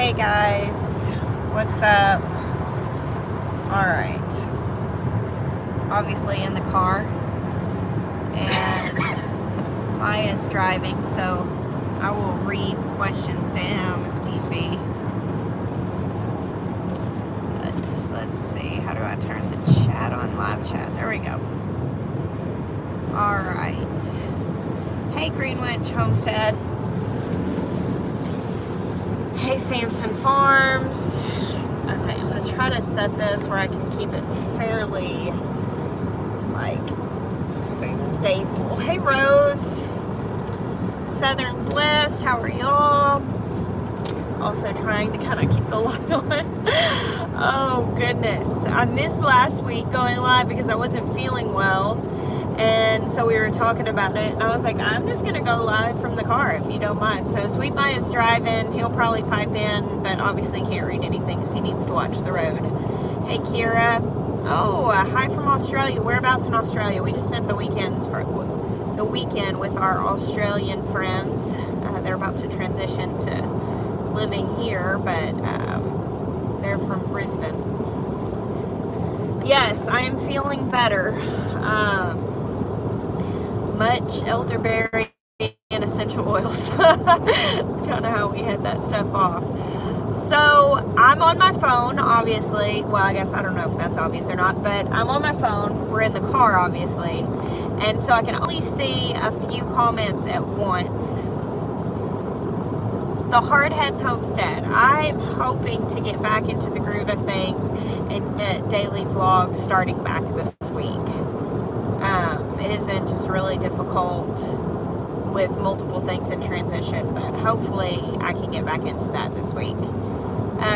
Hey guys, what's up? Alright, obviously in the car, and Maya's driving, so I will read questions to him if need be. Let's see, how do I turn the chat on? Live chat, there we go. Alright, hey Greenwich Homestead. Hey Samson Farms. Okay, I'm gonna try to set this where I can keep it fairly like stable. Hey Rose. Southern Blessed, how are y'all? Also trying to kind of keep the light on. Oh goodness. I missed last week going live because I wasn't feeling well. And so we were talking about it, and I was like, I'm just going to go live from the car, if you don't mind. So Sweet Maya's driving. He'll probably pipe in, but obviously can't read anything because he needs to watch the road. Hey, Kira. Oh, hi from Australia. Whereabouts in Australia? We just spent the weekend with our Australian friends. They're about to transition to living here, but they're from Brisbane. Yes, I am feeling better. Much elderberry and essential oils. That's kind of how we head that stuff off. So I'm on my phone, obviously. Well, I guess I don't know if that's obvious or not, but I'm on my phone. We're in the car, obviously. And so I can only see a few comments at once. The Hardheads Homestead. I'm hoping to get back into the groove of things and get daily vlogs starting back this week. It has been just really difficult with multiple things in transition, but hopefully I can get back into that this week.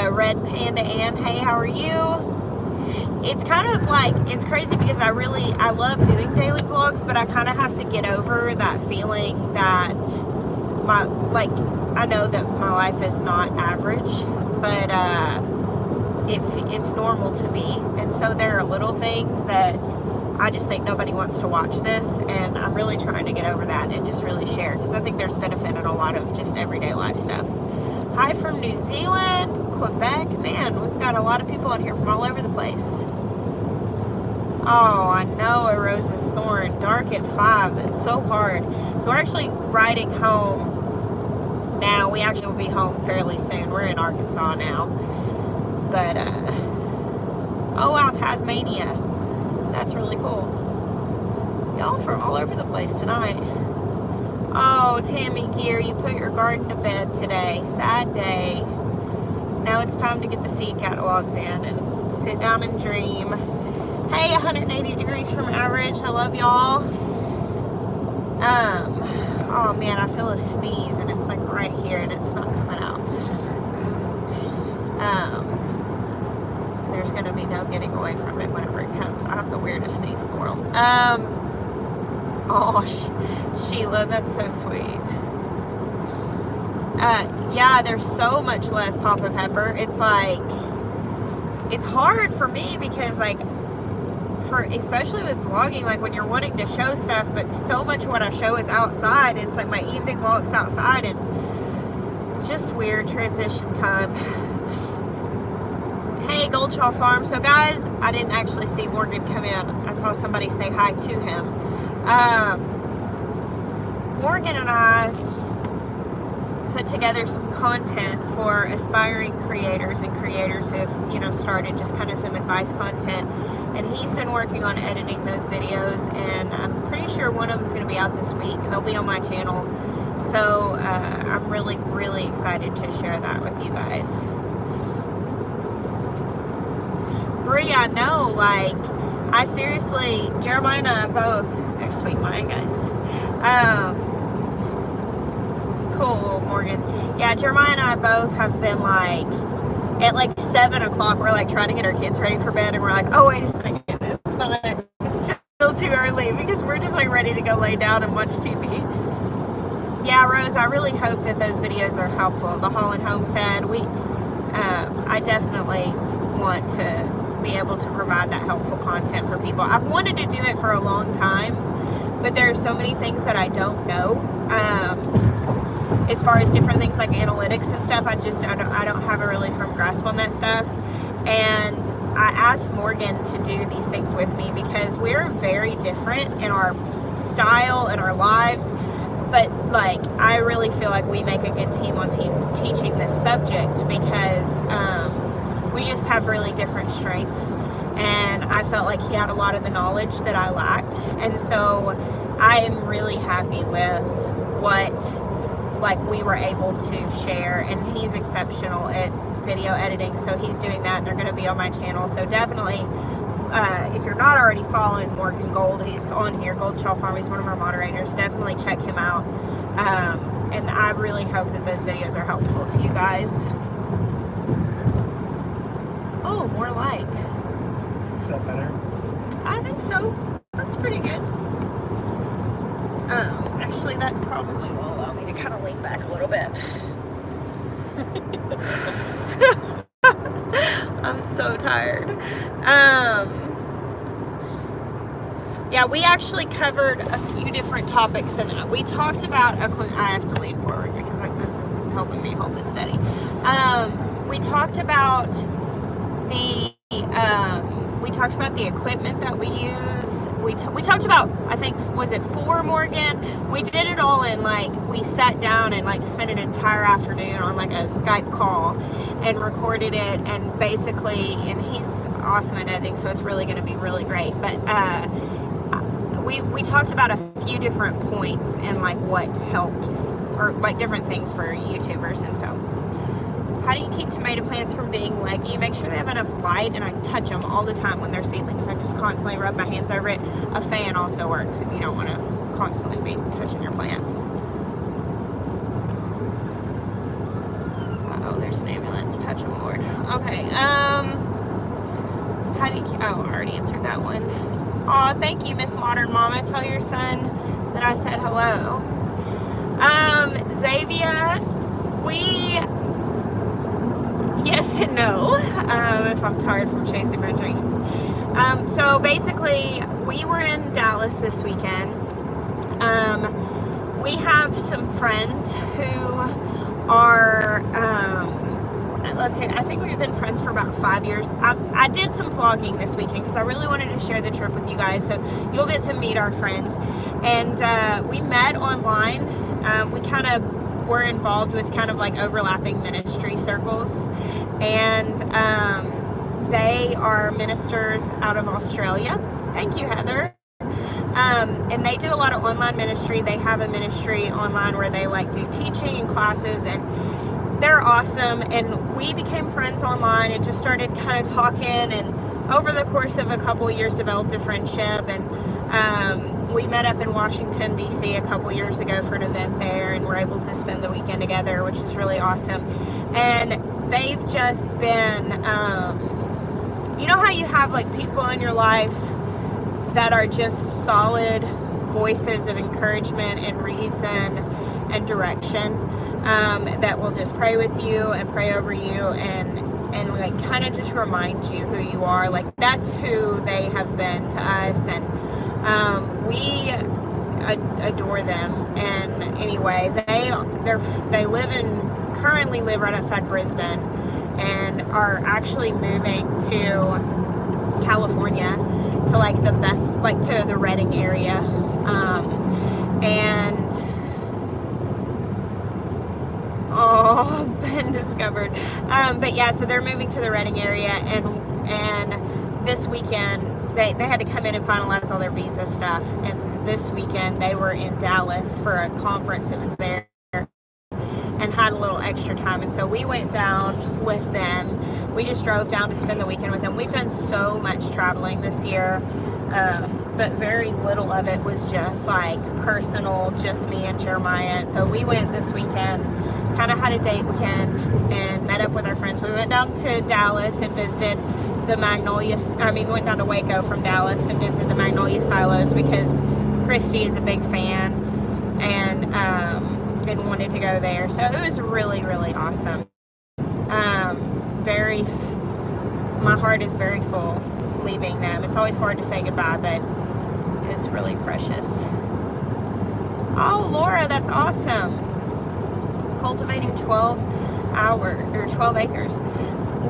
Red Panda Ann, hey, how are you? It's kind of like, it's crazy because I love doing daily vlogs, but I kind of have to get over that feeling that I know that my life is not average, but it's normal to me. And so there are little things that I just think nobody wants to watch this, and I'm really trying to get over that and just really share, because I think there's benefit in a lot of just everyday life stuff. Hi from New Zealand, Quebec. Man, we've got a lot of people in here from all over the place. Oh, I know, A Rose's Thorn. Dark at 5. That's so hard. So we're actually riding home now. We actually will be home fairly soon. We're in Arkansas now. But, oh wow, Tasmania. That's really cool. Y'all from all over the place tonight. Oh, Tammy Gear, you put your garden to bed today. Sad day. Now it's time to get the seed catalogs in and sit down and dream. Hey, 180 degrees from average. I love y'all. Oh man, I feel a sneeze and it's like right here and it's not coming out. There's going to be no getting away from it whenever it comes. I have the weirdest sneeze in the world. Oh, Sheila, that's so sweet. Yeah, there's so much less Papa Pepper. It's like, it's hard for me because like, especially with vlogging, like when you're wanting to show stuff, but so much of what I show is outside. It's like my evening walks outside and just weird transition time. Hey, Goldshaw Farm. So guys, I didn't actually see Morgan come in. I saw somebody say hi to him. Morgan and I put together some content for aspiring creators and creators who have, started just kind of some advice content. And he's been working on editing those videos, and I'm pretty sure one of them is going to be out this week. They'll be on my channel. So I'm really, really excited to share that with you guys. Brie, I know, like, I seriously, Jeremiah and I both, they're Sweet Maya guys. Cool, Morgan. Yeah, Jeremiah and I both have been like, at like 7 o'clock, we're like trying to get our kids ready for bed, and we're like, oh, wait a second, it's still too early, because we're just like ready to go lay down and watch TV. Yeah, Rose, I really hope that those videos are helpful. The Holland Homestead, I definitely want to be able to provide that helpful content for people. I've wanted to do it for a long time, but there are so many things that I don't know. as far as different things like analytics and stuff, I don't have a really firm grasp on that stuff. And I asked Morgan to do these things with me because we're very different in our style and our lives. But like, I really feel like we make a good team on teaching this subject because we just have really different strengths. And I felt like he had a lot of the knowledge that I lacked. And so I am really happy with what like we were able to share. And he's exceptional at video editing, so he's doing that, and they're going to be on my channel. So definitely, if you're not already following Morgan Gold, he's on here, Gold Shaw Farm, he's one of our moderators. Definitely check him out. And I really hope that those videos are helpful to you guys. Oh, more light. Is that better? I think so. That's pretty good. Actually, that probably will allow me to kind of lean back a little bit. I'm so tired. Yeah, we actually covered a few different topics, and we talked about, I have to lean forward because this is helping me hold this steady. We talked about the equipment that we use. We talked about, I think, was it 4, Morgan? We did it all in, like, we sat down and like spent an entire afternoon on like a Skype call and recorded it, and basically, and he's awesome at editing, so it's really going to be really great. But we talked about a few different points and like what helps, or like different things for YouTubers. And so, how do you keep tomato plants from being leggy? You make sure they have enough light, and I touch them all the time when they're seedlings. I just constantly rub my hands over it. A fan also works if you don't want to constantly be touching your plants. Oh, there's an ambulance. Touch them, Lord. Okay. How do you? Oh, I already answered that one. Oh, thank you, Miss Modern Mama. Tell your son that I said hello. Xavier, yes and no, if I'm tired from chasing my dreams. So basically, we were in Dallas this weekend. We have some friends who are, let's see, I think we've been friends for about 5 years. I did some vlogging this weekend because I really wanted to share the trip with you guys, so you'll get to meet our friends. And we met online. We kind of were involved with kind of like overlapping ministry circles, and they are ministers out of Australia. Thank you, Heather. And they do a lot of online ministry. They have a ministry online where they like do teaching and classes, and they're awesome. And we became friends online and just started kind of talking, and over the course of a couple of years developed a friendship. And we met up in Washington, D.C. a couple years ago for an event there, and we're able to spend the weekend together, which is really awesome. And they've just been, you know how you have like people in your life that are just solid voices of encouragement and reason and direction, that will just pray with you and pray over you and like kind of just remind you who you are. Like, that's who they have been to us, and we adore them. And anyway, they currently live right outside Brisbane, and are actually moving to California, to like to the Redding area, and been discovered. But yeah, so they're moving to the Redding area, and this weekend they had to come in and finalize all their visa stuff, and this weekend they were in Dallas for a conference that was there, and had a little extra time, and so we went down with them. We just drove down to spend the weekend with them. We've done so much traveling this year, but very little of it was just like personal, just me and Jeremiah. And so we went this weekend, kind of had a date weekend, and met up with our friends. We went down to Dallas and visited the went down to Waco from Dallas and visited the Magnolia Silos because Christy is a big fan, and wanted to go there. So it was really, really awesome. My heart is very full leaving them. It's always hard to say goodbye, but it's really precious. Oh, Laura, that's awesome. cultivating 12 acres.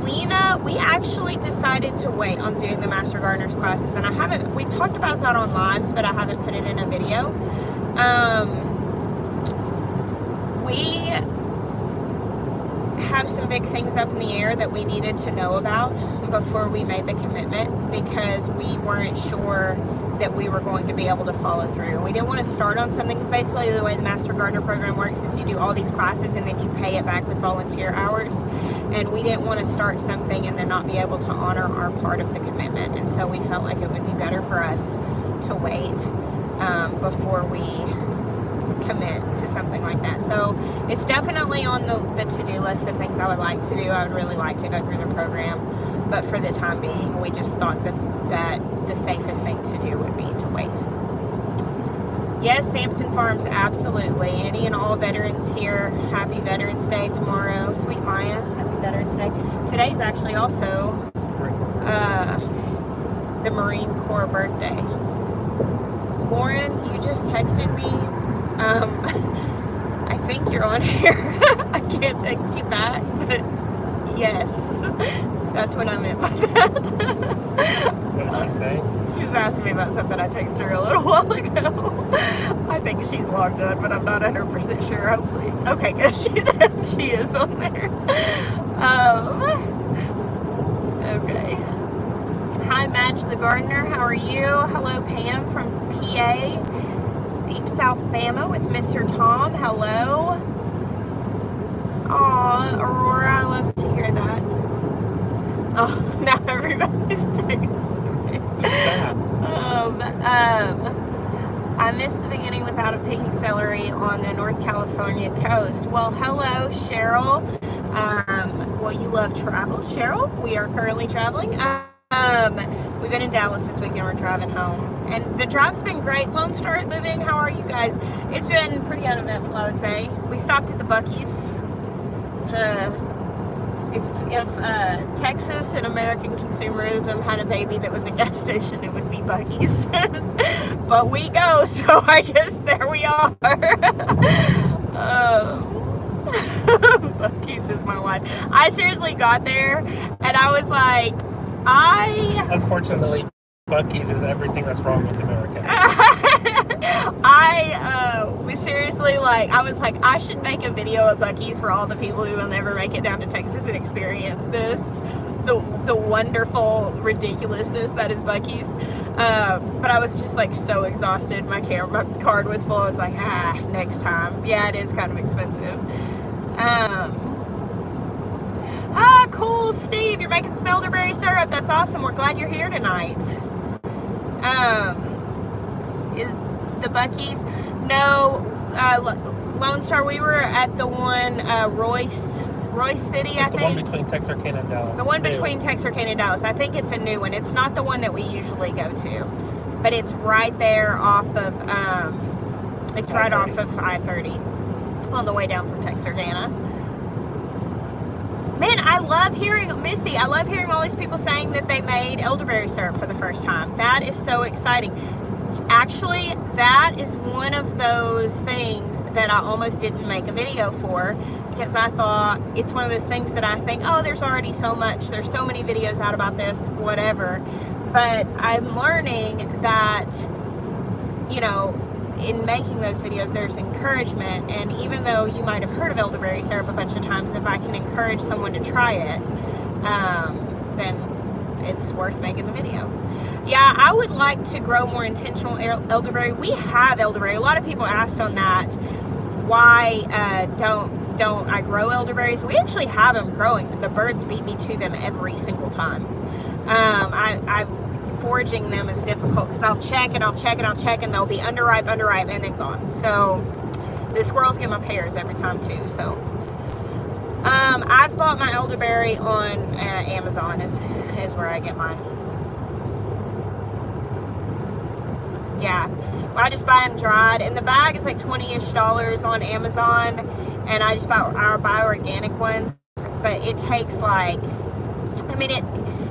Lena, we actually decided to wait on doing the Master Gardener's classes, and we've talked about that on lives, but I haven't put it in a video. We have some big things up in the air that we needed to know about before we made the commitment, because we weren't sure that we were going to be able to follow through. We didn't want to start on something, because basically the way the Master Gardener program works is you do all these classes and then you pay it back with volunteer hours, and we didn't want to start something and then not be able to honor our part of the commitment, and so we felt like it would be better for us to wait before we commit to something like that. So it's definitely on the to-do list of things I would like to do. I would really like to go through the program, but for the time being, we just thought that the safest thing to do would be to wait. Yes, Sampson Farms, absolutely. Any and all veterans here, happy Veterans Day tomorrow. Sweet Maya, happy Veterans Day. Today's actually also the Marine Corps birthday. Lauren, you just texted me. I think you're on here. I can't text you back, but yes, that's what I meant by that. What did she say? She was asking me about something I texted her a little while ago. I think she's logged on, but I'm not 100% sure, hopefully. Okay, good. She is on there. Okay. Hi, Madge the Gardener. How are you? Hello, Pam from PA. Deep South Bama with Mr. Tom. Hello. Aw, Aurora, I love to hear that. Oh, now everybody's texting me. I missed the beginning, was out of picking celery on the North California coast. Well, hello, Cheryl. Well, you love travel, Cheryl. We are currently traveling. We've been in Dallas this weekend. We're driving home, and the drive's been great. Lone Star Living, how are you guys? It's been pretty uneventful, I would say. We stopped at the Buc-ee's. If Texas and American consumerism had a baby that was a gas station, it would be Buc-ee's. But we go, so I guess there we are. Buc-ee's is my life. I seriously got there, and I was like, Unfortunately, Buc-ee's is everything that's wrong with America. we seriously, I was like, I should make a video of Buc-ee's for all the people who will never make it down to Texas and experience this, the wonderful ridiculousness that is Buc-ee's. But I was just so exhausted. My card was full. I was like, next time. Yeah, it is kind of expensive. Cool, Steve. You're making some elderberry syrup. That's awesome. We're glad you're here tonight. Is the Buc-ee's? No, Lone Star. We were at the one Royce City. It's I think. The one between Texarkana and Dallas. The one between Texarkana and Dallas. I think it's a new one. It's not the one that we usually go to, but it's right there off of. It's right off of I-30 on the way down from Texarkana. Man, I love hearing, Missy, I love hearing all these people saying that they made elderberry syrup for the first time. That is so exciting. Actually, that is one of those things that I almost didn't make a video for, because I thought it's one of those things that I think, oh, there's already so much, there's so many videos out about this, whatever. But I'm learning that, in making those videos, there's encouragement, and even though you might have heard of elderberry syrup a bunch of times, if I can encourage someone to try it, then it's worth making the video. Yeah, I would like to grow more intentional elderberry. We have elderberry. A lot of people asked on that, why don't I grow elderberries? We actually have them growing, but the birds beat me to them every single time. Foraging them is difficult, because I'll check and they'll be underripe, and then gone. So the squirrels get my pears every time too. So I've bought my elderberry on Amazon is where I get mine. Yeah, well, I just buy them dried, and the bag is like $20-ish on Amazon, and I just buy organic ones, but it takes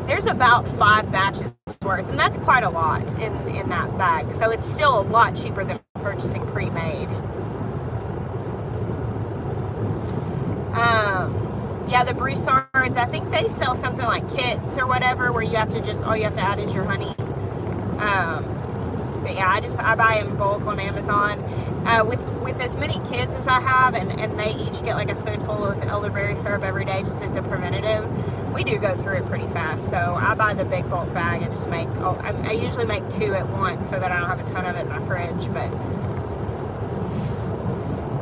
there's about 5 batches worth, and that's quite a lot in that bag, so it's still a lot cheaper than purchasing pre-made. Yeah, the Broussards, I think they sell something like kits or whatever where you have to just, all you have to add is your honey. But yeah, I buy in bulk on Amazon. With as many kids as I have, and they each get like a spoonful of elderberry syrup every day just as a preventative, we do go through it pretty fast. So I buy the big bulk bag and just make, I usually make 2 at once so that I don't have a ton of it in my fridge. But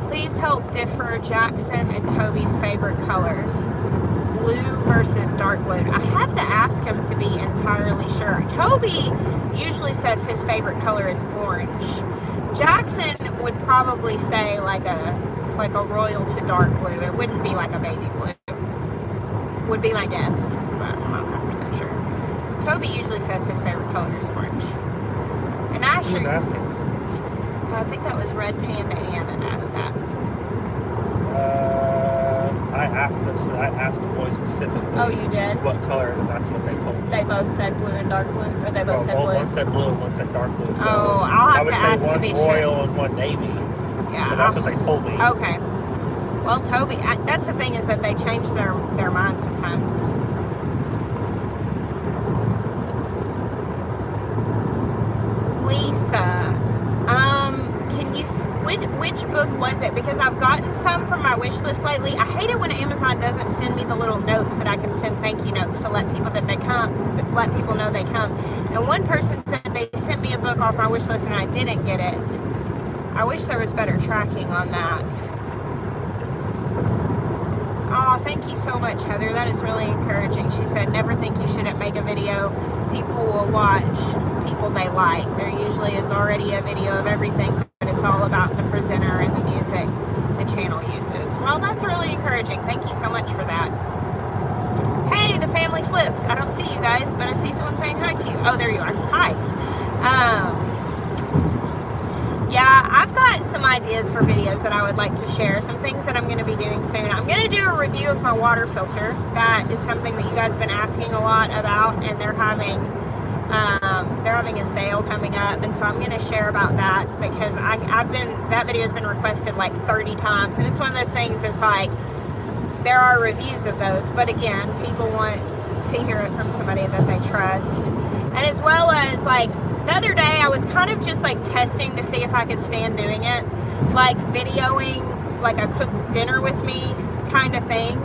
please help differ Jackson and Toby's favorite colors. Blue versus dark blue. I have to ask him to be entirely sure. Toby usually says his favorite color is orange. Jackson would probably say like a royal to dark blue. It wouldn't be like a baby blue. Would be my guess, but I'm not 100% sure. Toby usually says his favorite color is orange. And Asher, who's asking? I think that was Red Panda Ann that asked that. I asked them, so I asked the boys specifically. Oh, you did? What colors, and that's what they told me. They both said blue and dark blue, or they both said blue? One said blue and one said dark blue. So oh, I'll have to ask to be sure. One's royal and one navy. Yeah. But that's what they told me. Okay. Well, Toby, that's the thing, is that they change their mind sometimes. Lisa, can you, which book was it? Because I've gotten some from my wish list lately. I hate it when Amazon doesn't send me the little notes that I can send thank you notes to let people that they come, let people know they come. And one person said they sent me a book off my wish list and I didn't get it. I wish there was better tracking on that. Oh, thank you so much, Heather. That is really encouraging. She said, never think you shouldn't make a video. People will watch people they like. There usually is already a video of everything, but it's all about the presenter and the music the channel uses. Well, that's really encouraging. Thank you so much for that. Hey, the family flips. I don't see you guys, but I see someone saying hi to you. Oh, there you are. Hi. Yeah, I've got some ideas for videos that I would like to share, some things that I'm going to be doing soon. I'm going to do a review of my water filter. That is something that you guys have been asking a lot about, and they're having a sale coming up, and so I'm going to share about that because that video has been requested like 30 times, and it's one of those things that's like, there are reviews of those, but again, people want to hear it from somebody that they trust. And as well as like, the other day I was kind of just like testing to see if I could stand doing it, like videoing like a cooked dinner with me kind of thing,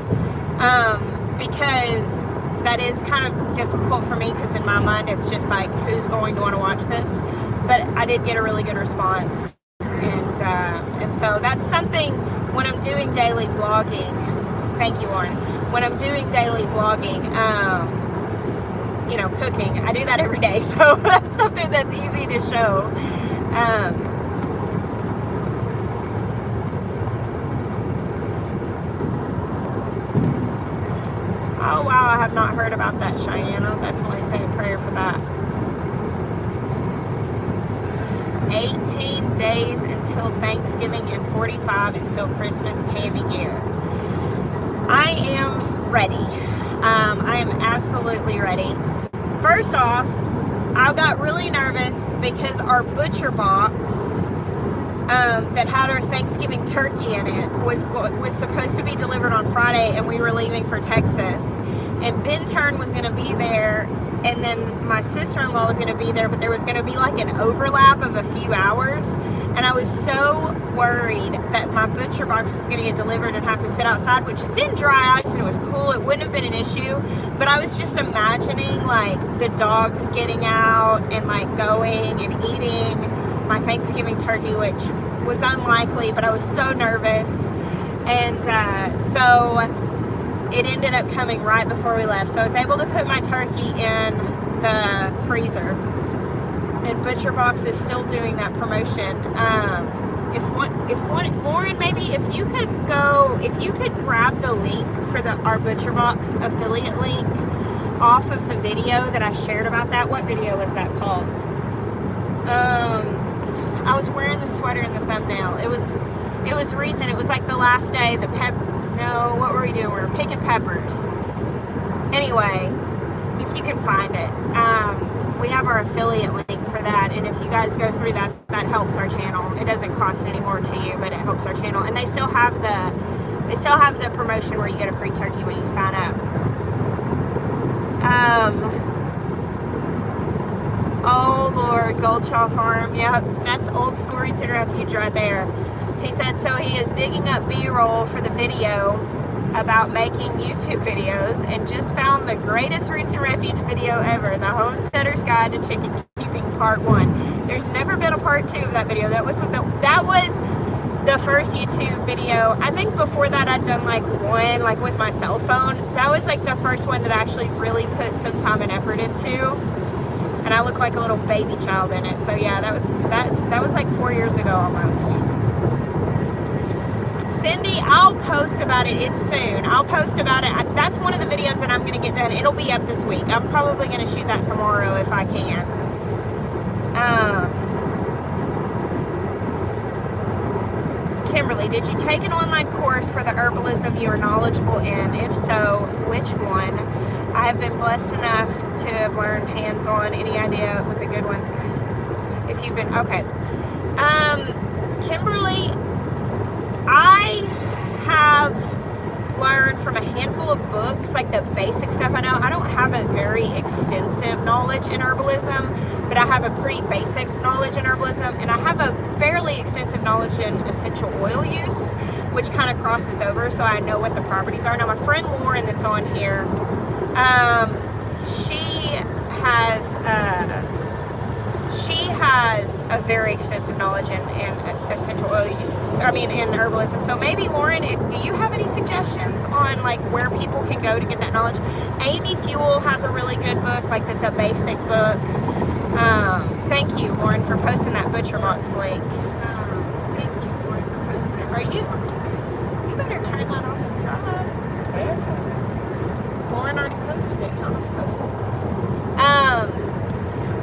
because that is kind of difficult for me, because in my mind it's just like, who's going to want to watch this? But I did get a really good response, and so that's something when I'm doing daily vlogging. Thank you, Lauren. When I'm doing daily vlogging, you know, cooking, I do that every day, so that's something that's easy to show. Oh wow, I have not heard about that, Cheyenne. I'll definitely say a prayer for that. 18 days until Thanksgiving and 45 until Christmas, Tammy Gear. I am ready. I am absolutely ready. First off, I got really nervous because our butcher box that had our Thanksgiving turkey in it was supposed to be delivered on Friday, and we were leaving for Texas. And Ben Turn was going to be there, and then my sister-in-law was going to be there, but there was going to be like an overlap of a few hours. And I was so worried that my butcher box was going to get delivered and have to sit outside, which it's in dry ice and it was cool. It wouldn't have been an issue. But I was just imagining like the dogs getting out and like going and eating my Thanksgiving turkey, which was unlikely, but I was so nervous. And so it ended up coming right before we left. So I was able to put my turkey in the freezer. And Butcher Box is still doing that promotion. Lauren, maybe if you could grab the link for our Butcher Box affiliate link off of the video that I shared about that. What video was that called? I was wearing the sweater in the thumbnail. It was recent. It was like the last day. What were we doing? We were picking peppers. Anyway, if you can find it. We have our affiliate link for that, and if you guys go through that helps our channel. It doesn't cost any more to you, but it helps our channel. And they still have They still have the promotion where you get a free turkey when you sign up. Oh Lord, Goldchaw Farm. Yep, that's old school Roots and Refuge right there. He said so he is digging up B-roll for the video about making YouTube videos and just found the greatest Roots and Refuge video ever, the Homesteader's Guide to Chicken Keeping Part 1. There's never been a Part 2 of that video. That was the first YouTube video. I think before that I'd done like one like with my cell phone. That was like the first one that I actually really put some time and effort into. And I look like a little baby child in it. So yeah, that was like 4 years ago almost. Cindy, I'll post about it. It's soon. I'll post about it. That's one of the videos that I'm going to get done. It'll be up this week. I'm probably going to shoot that tomorrow if I can. Kimberly, did you take an online course for the herbalism you are knowledgeable in? If so, which one? I have been blessed enough to have learned hands-on. Any idea with a good one? If you've been, okay. Kimberly, I have learned from a handful of books, like the basic stuff I know. I don't have a very extensive knowledge in herbalism, but I have a pretty basic knowledge in herbalism, and I have a fairly extensive knowledge in essential oil use, which kind of crosses over, so I know what the properties are. Now, my friend Lauren that's on here, she has a very extensive knowledge in essential oil use, in herbalism. So maybe, Lauren, do you have any suggestions on like where people can go to get that knowledge? Amy Fuel has a really good book, like that's a basic book. Thank you, Lauren, for posting that Butcher Box link. Thank you, Lauren, for posting that. You better turn that off and drive. Lauren already posted it. You don't have to post it.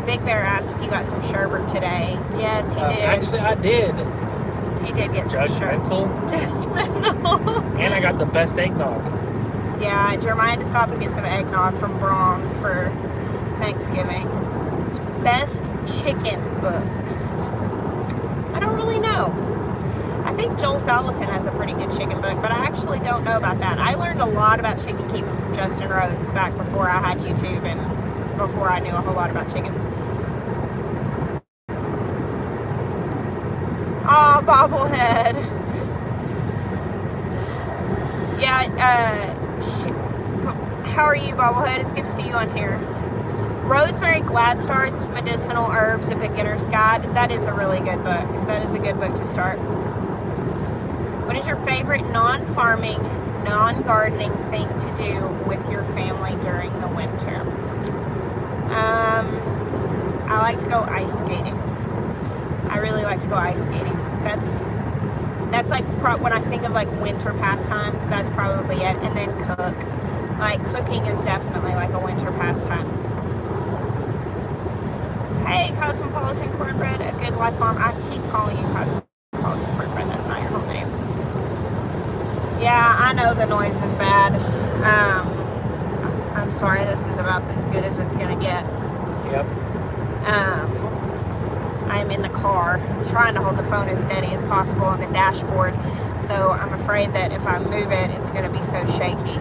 Big Bear asked if you got some sherbet today. Yes, he did. Actually, I did. He did get some sherbet. Judgmental. And I got the best eggnog. Yeah, Jeremiah had to stop and get some eggnog from Brahms for Thanksgiving. Best chicken books. I don't really know. I think Joel Salatin has a pretty good chicken book, but I actually don't know about that. I learned a lot about chicken keeping from Justin Rhodes back before I had YouTube and before I knew a whole lot about chickens. Oh, bobblehead. Yeah, how are you, bobblehead? It's good to see you on here. Rosemary Gladstar's Medicinal Herbs, A Beginner's Guide. That is a really good book. That is a good book to start. What is your favorite non-farming, non-gardening thing to do with your family during the winter? I like to go ice skating. I really like to go ice skating. That's like when I think of like winter pastimes, that's probably it. And then cook. Like cooking is definitely like a winter pastime. Hey, Cosmopolitan Cornbread, A Good Life Farm. I keep calling you Cosmopolitan Cornbread. That's not your whole name. Yeah, I know the noise is bad. I'm sorry, this is about as good as it's gonna get. Yep. I'm in the car. I'm trying to hold the phone as steady as possible on the dashboard, so I'm afraid that if I move it, it's gonna be so shaky.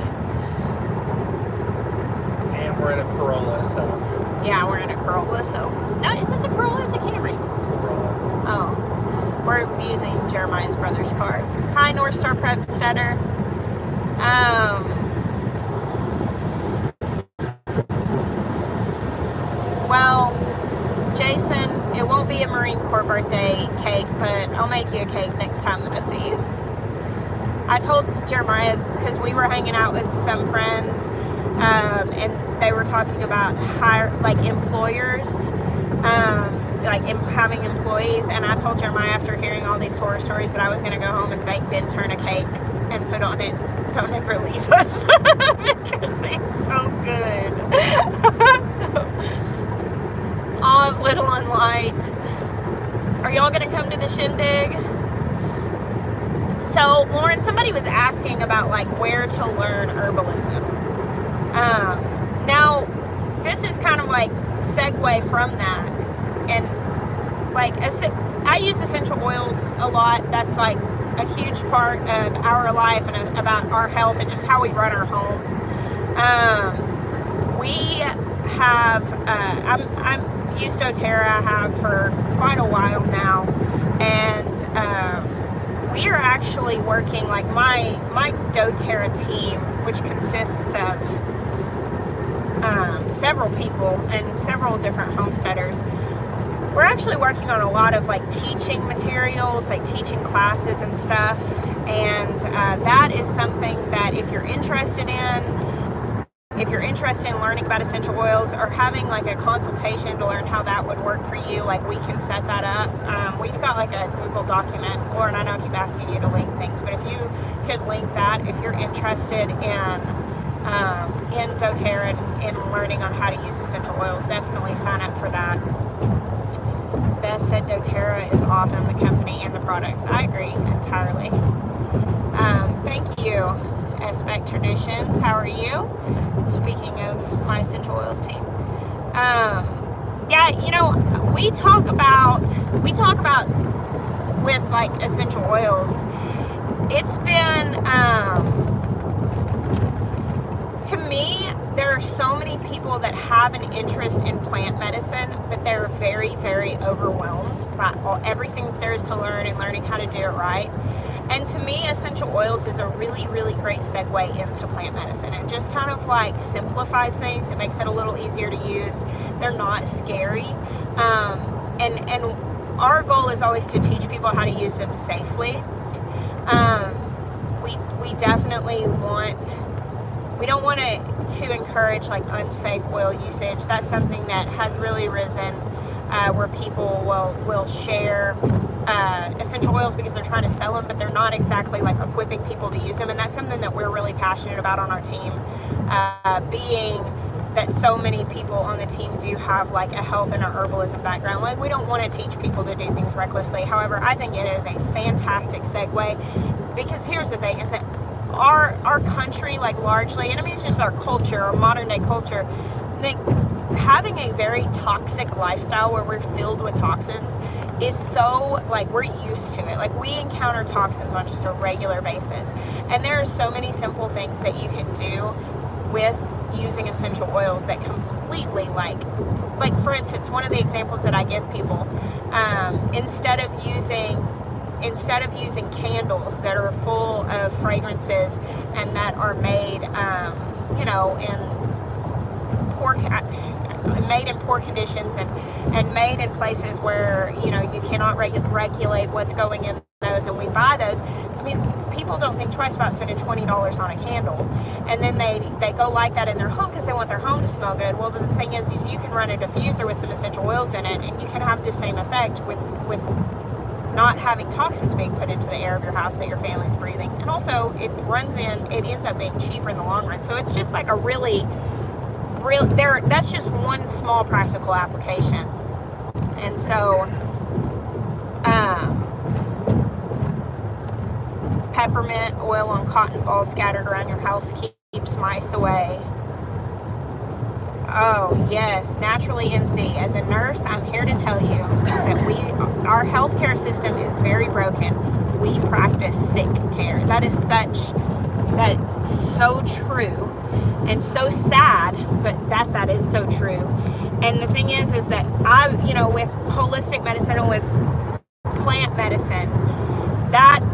And we're in a Corolla, so. Yeah, we're in a Corolla, so. No, is this a Corolla? It's a Camry. Corolla. Oh. We're using Jeremiah's brother's car. Hi, North Star Prep Stutter. Well, Jason, it won't be a Marine Corps birthday cake, but I'll make you a cake next time that I see you. I told Jeremiah, because we were hanging out with some friends, and they were talking about employers, having employees, and I told Jeremiah after hearing all these horror stories that I was going to go home and bake Ben Turner cake and put on it, "Don't ever leave us," because it's so good. So, Olive, Little and Light. Are y'all going to come to the shindig? So, Lauren, somebody was asking about like where to learn herbalism. Now, this is kind of like segue from that, and like I use essential oils a lot. That's like a huge part of our life and about our health and just how we run our home. We have, I'm used doTERRA, I have for quite a while now, and we are actually working, like my doTERRA team, which consists of several people and several different homesteaders. We're actually working on a lot of like teaching materials, like teaching classes and stuff, and that is something that if you're interested in learning about essential oils or having like a consultation to learn how that would work for you, like we can set that up. We've got like a Google document. Lauren, I know I keep asking you to link things, but if you could link that, if you're interested in doTERRA and in learning on how to use essential oils, definitely sign up for that. Beth said doTERRA is awesome, the company and the products. I agree entirely. Thank you, Aspect Traditions. How are you? Speaking of my essential oils team. Yeah, you know, we talk about with like essential oils. It's been, to me, there are so many people that have an interest in plant medicine, but they're very, very overwhelmed by everything there is to learn and learning how to do it right. And to me, essential oils is a really, really great segue into plant medicine. It just kind of like simplifies things. It makes it a little easier to use. They're not scary. And our goal is always to teach people how to use them safely. We definitely we don't want to encourage like unsafe oil usage. That's something that has really risen, where people will share essential oils because they're trying to sell them, but they're not exactly like equipping people to use them. And that's something that we're really passionate about on our team, being that so many people on the team do have like a health and a herbalism background. Like, we don't want to teach people to do things recklessly. However, I think it is a fantastic segue, because here's the thing, is that our country, like largely, and I mean it's just our culture, our modern day culture, like having a very toxic lifestyle where we're filled with toxins is so, like, we're used to it. Like, we encounter toxins on just a regular basis, and there are so many simple things that you can do with using essential oils that completely, like for instance, one of the examples that I give people, instead of using candles that are full of fragrances and that are made, made in poor conditions and made in places where, you know, you cannot regulate what's going in those, and we buy those. I mean, people don't think twice about spending $20 on a candle, and then they go like that in their home because they want their home to smell good. Well, the thing is you can run a diffuser with some essential oils in it, and you can have the same effect with not having toxins being put into the air of your house that your family's breathing. And also it ends up being cheaper in the long run. So it's just like a real that's just one small practical application. And so peppermint oil on cotton balls scattered around your house keeps mice away. Oh, yes, naturally NC. As a nurse, I'm here to tell you that our healthcare system is very broken. We practice sick care. That's so true and so sad, but that is so true. And the thing is that with holistic medicine and with plant medicine,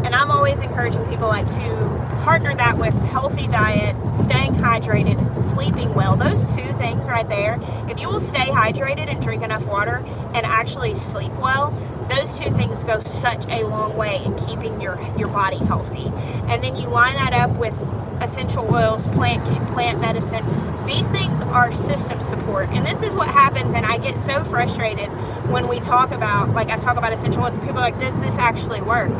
and I'm always encouraging people like to partner that with healthy diet, staying hydrated, sleeping well. Those two things right there, if you will stay hydrated and drink enough water and actually sleep well, those two things go such a long way in keeping your body healthy. And then you line that up with essential oils, plant medicine. These things are system support. And this is what happens, and I get so frustrated when we talk about, I talk about essential oils, and people are like, does this actually work?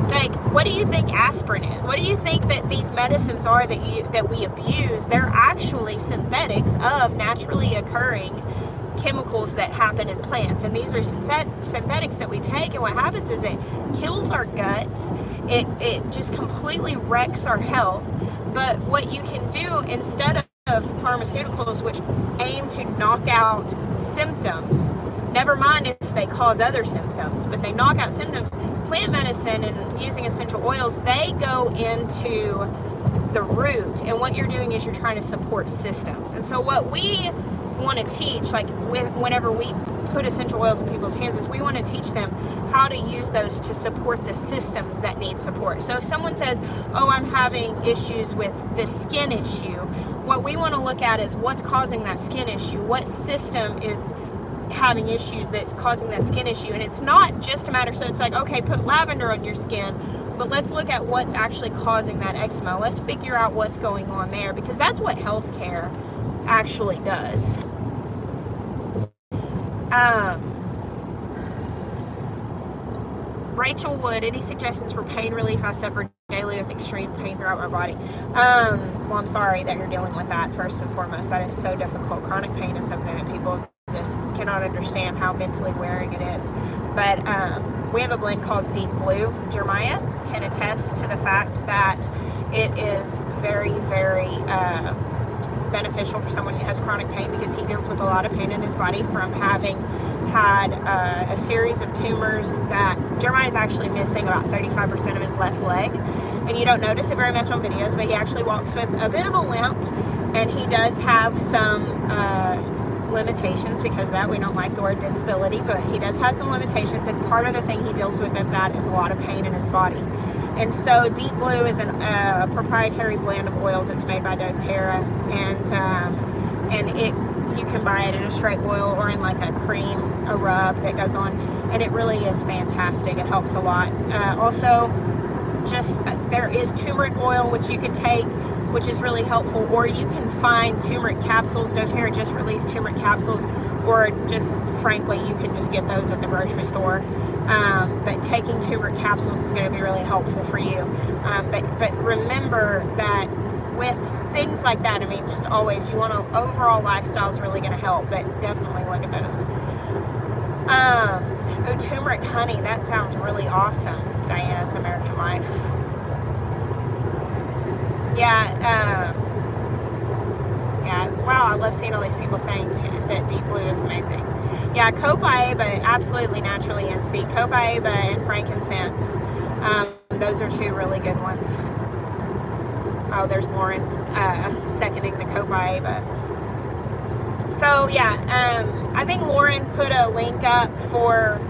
Like, what do you think aspirin is? What do you think that these medicines are that we abuse? They're actually synthetics of naturally occurring chemicals that happen in plants, and these are synthetics that we take, and what happens is it kills our guts. It just completely wrecks our health. But what you can do instead of pharmaceuticals, which aim to knock out symptoms, Never mind if they cause other symptoms, but they knock out symptoms. Plant medicine and using essential oils, they go into the root, and what you're doing is you're trying to support systems. And so what we want to teach, like whenever we put essential oils in people's hands, is we want to teach them how to use those to support the systems that need support. So if someone says, oh, I'm having issues with this skin issue, what we want to look at is what's causing that skin issue, what system is having issues that's causing that skin issue. And it's not just a matter, so it's like, okay, put lavender on your skin, but let's look at what's actually causing that eczema. Let's figure out what's going on there, because that's what healthcare actually does. Rachel Wood, any suggestions for pain relief? I suffer daily with extreme pain throughout my body. Well, I'm sorry that you're dealing with that, first and foremost. That is so difficult. Chronic pain is something that people just cannot understand how mentally wearing it is. But we have a blend called Deep Blue. Jeremiah can attest to the fact that it is very, very beneficial for someone who has chronic pain, because he deals with a lot of pain in his body from having had a series of tumors that Jeremiah is actually missing about 35% of his left leg, and you don't notice it very much on videos, but he actually walks with a bit of a limp, and he does have some limitations. Because of that, we don't like the word disability, but he does have some limitations, and part of the thing he deals with that is a lot of pain in his body. And so Deep Blue is a proprietary blend of oils. It's made by doTERRA, and you can buy it in a straight oil or in like a cream, a rub that goes on, and it really is fantastic. It helps a lot. Also, there is turmeric oil, which you can take, which is really helpful, or you can find turmeric capsules. doTERRA just released turmeric capsules, or just frankly, you can just get those at the grocery store. But taking turmeric capsules is going to be really helpful for you. But remember that with things like that, I mean, just always, you want to, overall lifestyle is really going to help, but definitely look at those. Turmeric honey, that sounds really awesome. Diana's American Life. Yeah, wow, I love seeing all these people saying that Deep Blue is amazing. Yeah, Copaiba, absolutely naturally NC. Copaiba and frankincense. Those are two really good ones. Oh, there's Lauren seconding the Copaiba. So, yeah, I think Lauren put a link up for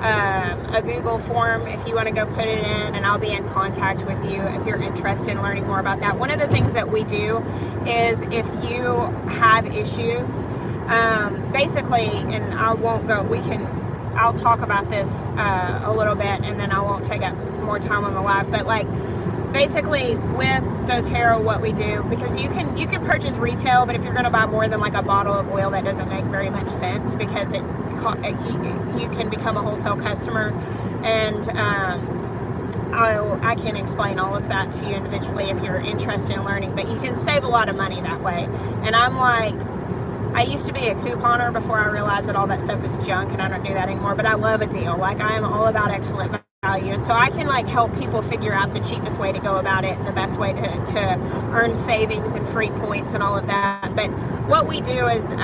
a Google form if you want to go put it in, and I'll be in contact with you if you're interested in learning more about that. One of the things that we do is, if you have issues, basically, and I'll talk about this a little bit, and then I won't take up more time on the live, but like, basically with doTERRA, what we do, because you can purchase retail, but if you're going to buy more than like a bottle of oil, that doesn't make very much sense, because you can become a wholesale customer, and I can explain all of that to you individually if you're interested in learning, but you can save a lot of money that way. And I'm like, I used to be a couponer before I realized that all that stuff is junk, and I don't do that anymore, but I love a deal. Like, I am all about excellent value, and so I can like help people figure out the cheapest way to go about it and the best way to earn savings and free points and all of that. But what we do is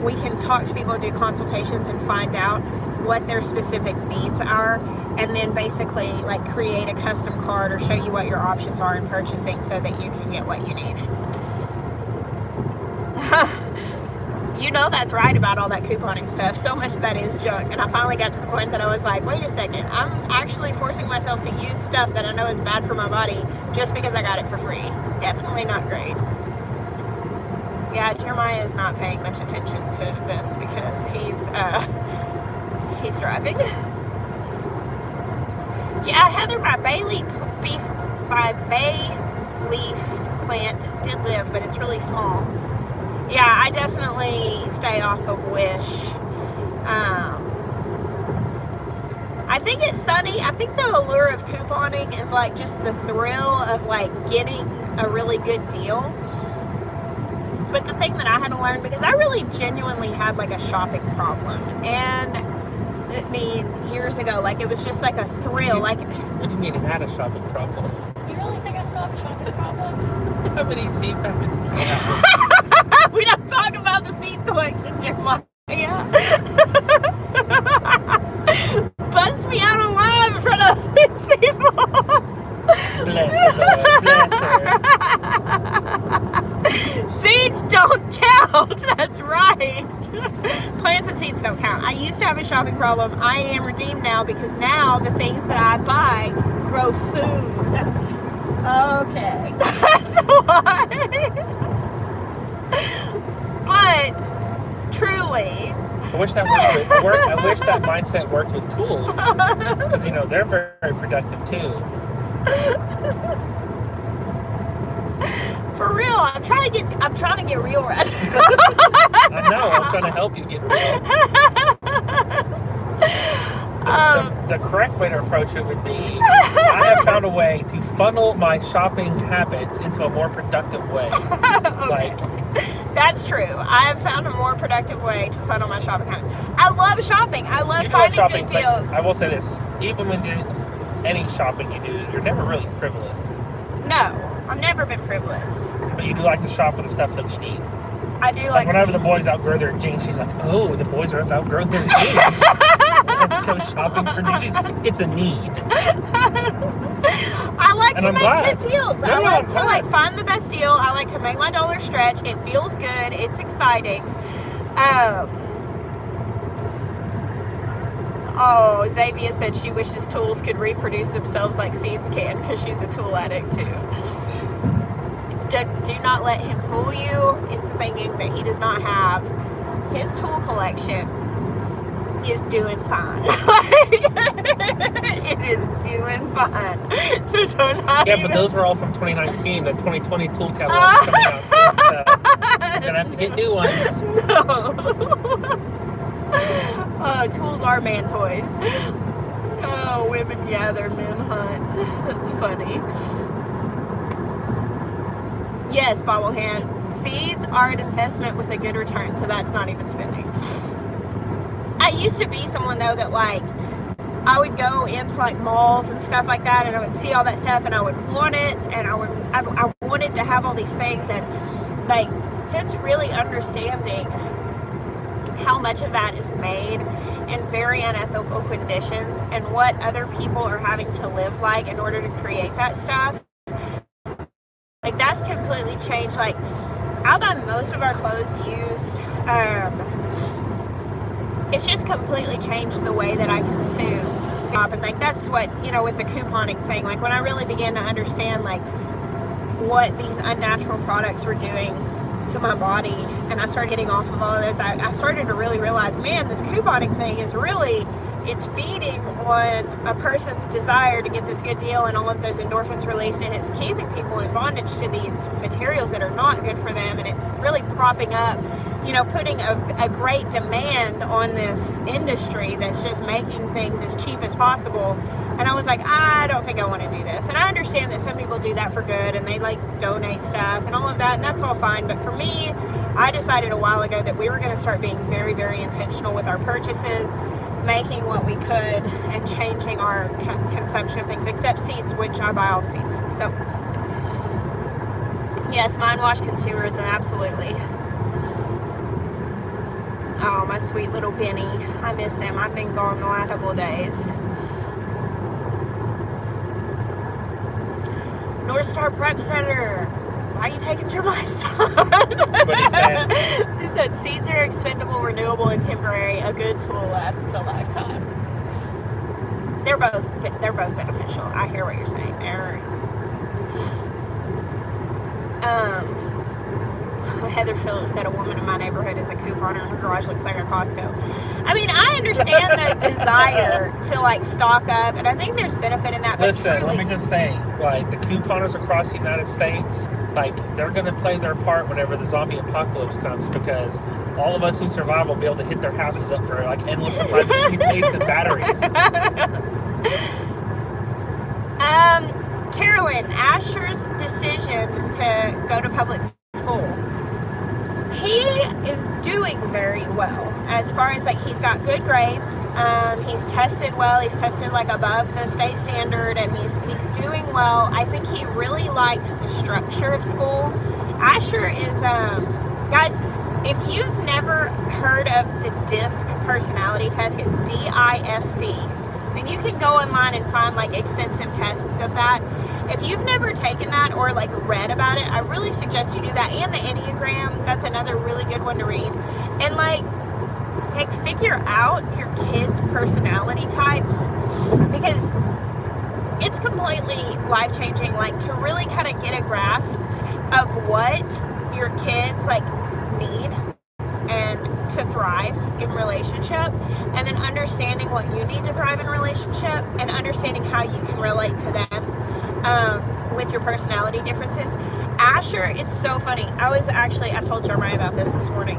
we can talk to people, do consultations, and find out what their specific needs are, and then basically like create a custom card or show you what your options are in purchasing so that you can get what you need. You know that's right about all that couponing stuff. So much of that is junk. And I finally got to the point that I was like, wait a second, I'm actually forcing myself to use stuff that I know is bad for my body just because I got it for free. Definitely not great. Yeah, Jeremiah is not paying much attention to this because he's driving. Yeah, Heather by bay leaf plant did live, but it's really small. Yeah, I definitely stay off of Wish. I think it's Sunny. I think the allure of couponing is like just the thrill of like getting a really good deal. But the thing that I had to learn, because I really genuinely had like a shopping problem, and I mean years ago, like it was just like a thrill. Like, what do you mean had a shopping problem? You really think I still have a shopping problem? How many seed packets do you have? We don't talk about the seed collection, Jeremiah. cuss me out alive in front of these people. Bless her, bless her. Seeds don't count. That's right. Plants and seeds don't count. I used to have a shopping problem. I am redeemed now because now the things that I buy grow food. Okay. That's why. But truly, I wish that mindset worked with tools, because they're very, very productive too. For real, I'm trying to get real, Red. I know. I'm trying to help you get real. The correct way to approach it would be, I have found a way to funnel my shopping habits into a more productive way. Okay. That's true. I have found a more productive way to funnel my shopping habits. I love shopping. I love finding good deals. I will say this: even when you do any shopping you do, you're never really frivolous. No, I've never been frivolous. But you do like to shop for the stuff that we need. I do like whenever the boys outgrow their jeans, she's like, "Oh, the boys have outgrown their jeans. Let's go shopping for new jeans." It's a need. I like to make glad. good deals. I like to find the best deal. I like to make my dollar stretch. It feels good. It's exciting. Xavier said she wishes tools could reproduce themselves like seeds can because she's a tool addict too. Do not let him fool you into thinking that he does not have his tool collection is doing fine. It is doing fine. So don't but those were all from 2019. The 2020 tool catalog is coming out soon, so you're gonna have to get new ones. No. Tools are man toys. Oh, women gather, men hunt. That's funny. Yes, bobblehead. Seeds are an investment with a good return, so that's not even spending. I used to be someone though that I would go into malls and stuff like that, and I would see all that stuff and I would want it, and I wanted to have all these things, and since really understanding how much of that is made in very unethical conditions and what other people are having to live in order to create that stuff, that's completely changed. I buy most of our clothes used. It's just completely changed the way that I consume. And that's what, with the couponing thing, when I really began to understand what these unnatural products were doing to my body, and I started getting off of all of this, I started to really realize, man, this couponing thing is really, it's feeding on a person's desire to get this good deal and all of those endorphins released, and it's keeping people in bondage to these materials that are not good for them, and it's really propping up, putting a great demand on this industry that's just making things as cheap as possible. And I was like, I don't think I want to do this. And I understand that some people do that for good and they donate stuff and all of that, and that's all fine. But for me, I decided a while ago that we were going to start being very, very intentional with our purchases, making what we could and changing our consumption of things, except seeds, which I buy all the seeds. So yes, mind wash consumerism, absolutely. Oh, my sweet little Benny. I miss him. I've been gone the last couple of days. North Star Prep Center. Why are you taking Jeremiah's son? What he said? He said, seeds are expendable, renewable, and temporary. A good tool lasts a lifetime. They're both beneficial. I hear what you're saying there. Heather Phillips said a woman in my neighborhood is a couponer and her garage looks like a Costco. I mean, I understand the desire to stock up, and I think there's benefit in that. Listen, but truly, let me just say, the couponers across the United States, they're going to play their part whenever the zombie apocalypse comes, because all of us who survive will be able to hit their houses up for endless supplies of toothpaste and batteries. Carolyn, Asher's decision to go to public school. He is doing very well as far as he's got good grades. He's tested well. He's tested above the state standard, and he's doing well. I think he really likes the structure of school. Asher is guys, if you've never heard of the DISC personality test, it's DISC. And you can go online and find like extensive tests of that. If you've never taken that or like read about it, I really suggest you do that. And the Enneagram, that's another really good one to read. And like figure out your kids' personality types, because it's completely life-changing, like to really kind of get a grasp of what your kids like need and to thrive in relationship, and then understanding what you need to thrive in relationship, and understanding how you can relate to them with your personality differences. Asher, it's so funny. I told Jeremiah about this morning.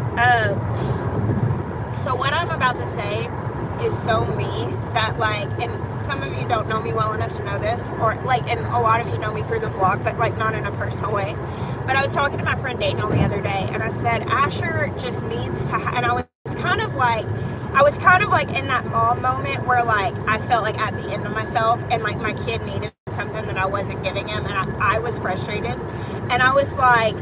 So what I'm about to say is so me that like, and some of you don't know me well enough to know this, or like, and a lot of you know me through the vlog, but like not in a personal way. But I was talking to my friend Daniel the other day, and I said Asher just needs to and I was kind of like in that mom moment where like I felt like at the end of myself, and like my kid needed something that I wasn't giving him, and I was frustrated, and I was like,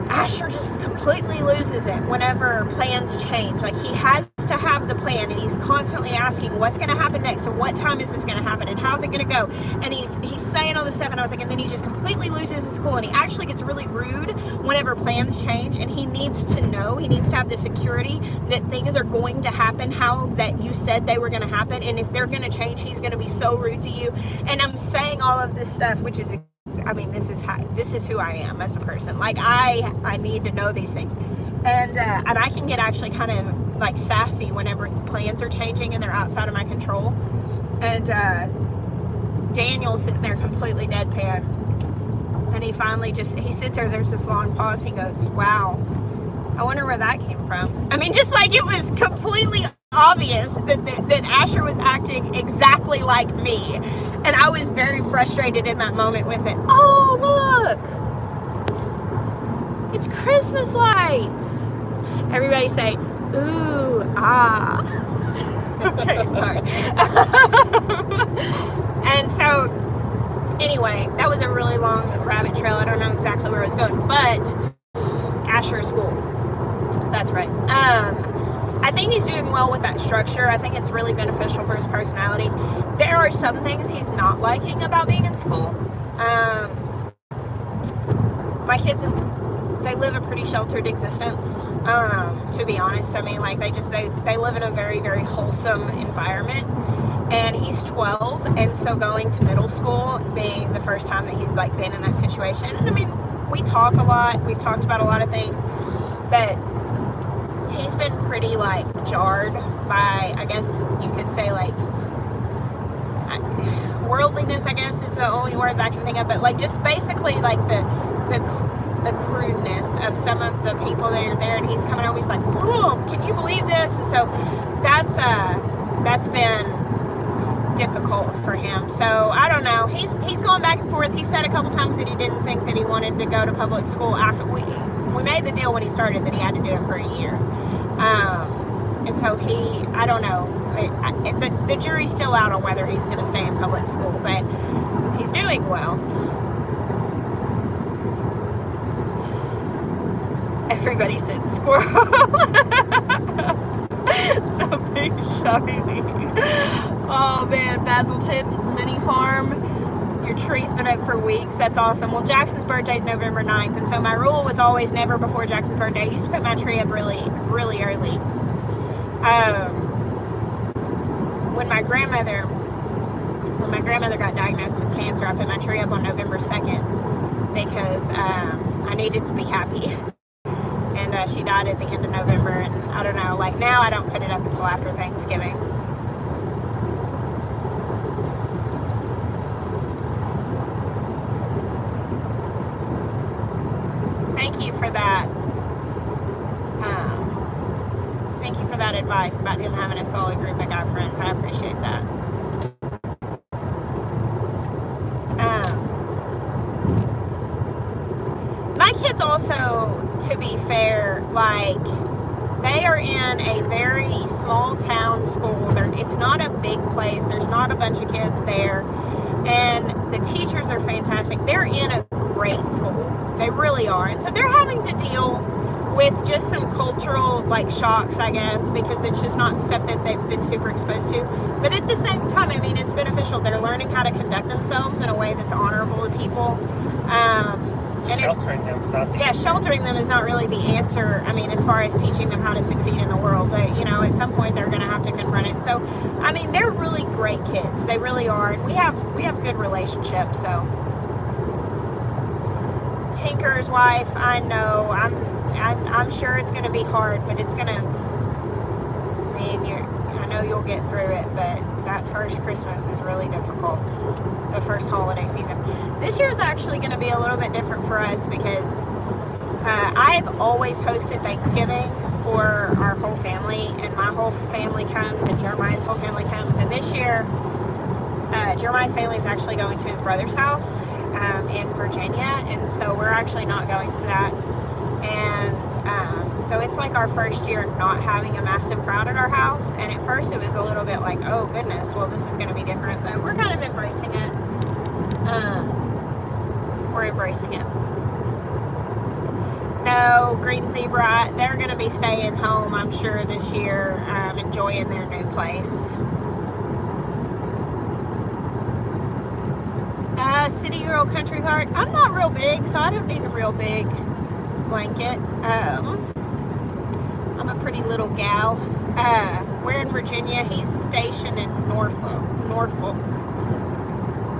Asher just completely loses it whenever plans change. Like, he has to have the plan, and he's constantly asking what's going to happen next, and what time is this going to happen, and how's it going to go, and he's saying all this stuff, and I was like, and then he just completely loses his cool, and he actually gets really rude whenever plans change, and he needs to know, he needs to have the security that things are going to happen how that you said they were going to happen, and if they're going to change, he's going to be so rude to you. And I'm saying all of this stuff, which is, I mean, this is who I am as a person. Like, I need to know these things, and I can get actually kind of like sassy whenever plans are changing and they're outside of my control. And Daniel's sitting there completely deadpan, and he finally he sits there. There's this long pause. He goes, "Wow, I wonder where that came from." I mean, just like it was completely obvious that Asher was acting exactly like me. And I was very frustrated in that moment with it. Oh, look. It's Christmas lights. Everybody say, ooh, ah. Okay, sorry. And so, anyway, that was a really long rabbit trail. I don't know exactly where I was going. But, Asher School. That's right. I think he's doing well with that structure. I think it's really beneficial for his personality. There are some things he's not liking about being in school. My kids, they live a pretty sheltered existence, to be honest. I mean, like, they live in a very, very wholesome environment. And he's 12, and so going to middle school being the first time that he's like been in that situation. And I mean, we talk a lot. We've talked about a lot of things, but he's been pretty like jarred by, I guess you could say, like worldliness, I guess is the only word that I can think of, but like just basically like the crudeness of some of the people that are there. And he's coming home, he's like, Mom, can you believe this? And so that's been difficult for him. So I don't know, he's going back and forth. He said a couple times that he didn't think that he wanted to go to public school after we made the deal when he started that he had to do it for a year. And so I don't know, the jury's still out on whether he's going to stay in public school, but he's doing well. Everybody said squirrel. Something shiny. Oh man, Basilton Mini Farm. Your tree's been up for weeks. That's awesome. Well, Jackson's birthday is November 9th, and so my rule was always never before Jackson's birthday. I used to put my tree up really, really early. When my grandmother got diagnosed with cancer, I put my tree up on November 2nd because I needed to be happy. And she died at the end of November, and I don't know, like now I don't put it up until after Thanksgiving. Thank you for that. Thank you for that advice about him having a solid group of guy friends. I appreciate that. My kids also, to be fair, like, they are in a very small town school. It's not a big place. There's not a bunch of kids there. And the teachers are fantastic. They're in a great school. They really are. And so they're having to deal with just some cultural like shocks, I guess, because it's just not stuff that they've been super exposed to. But at the same time, I mean, it's beneficial. They're learning how to conduct themselves in a way that's honorable to people. And Sheltering them is not the yeah, answer. sheltering them is not really the answer. I mean, as far as teaching them how to succeed in the world, but you know, at some point they're going to have to confront it. So, I mean, they're really great kids. They really are, and we have good relationships. So, Tinker's wife, I know, I'm sure it's going to be hard, but it's going to. I mean, I know you'll get through it, but that first Christmas is really difficult. The first holiday season. This year is actually going to be a little bit different for us because I've always hosted Thanksgiving for our whole family, and my whole family comes, and Jeremiah's whole family comes. And this year, Jeremiah's family is actually going to his brother's house in Virginia, and so we're actually not going to that. And so it's like our first year not having a massive crowd at our house. And at first it was a little bit like, oh goodness, well, this is going to be different, but we're kind of embracing it. We're embracing it. No, Green Zebra, they're going to be staying home, I'm sure, this year, enjoying their new place. City Girl, Country Heart. I'm not real big, so I don't need a real big blanket. I'm a pretty little gal. We're in Virginia. He's stationed in Norfolk.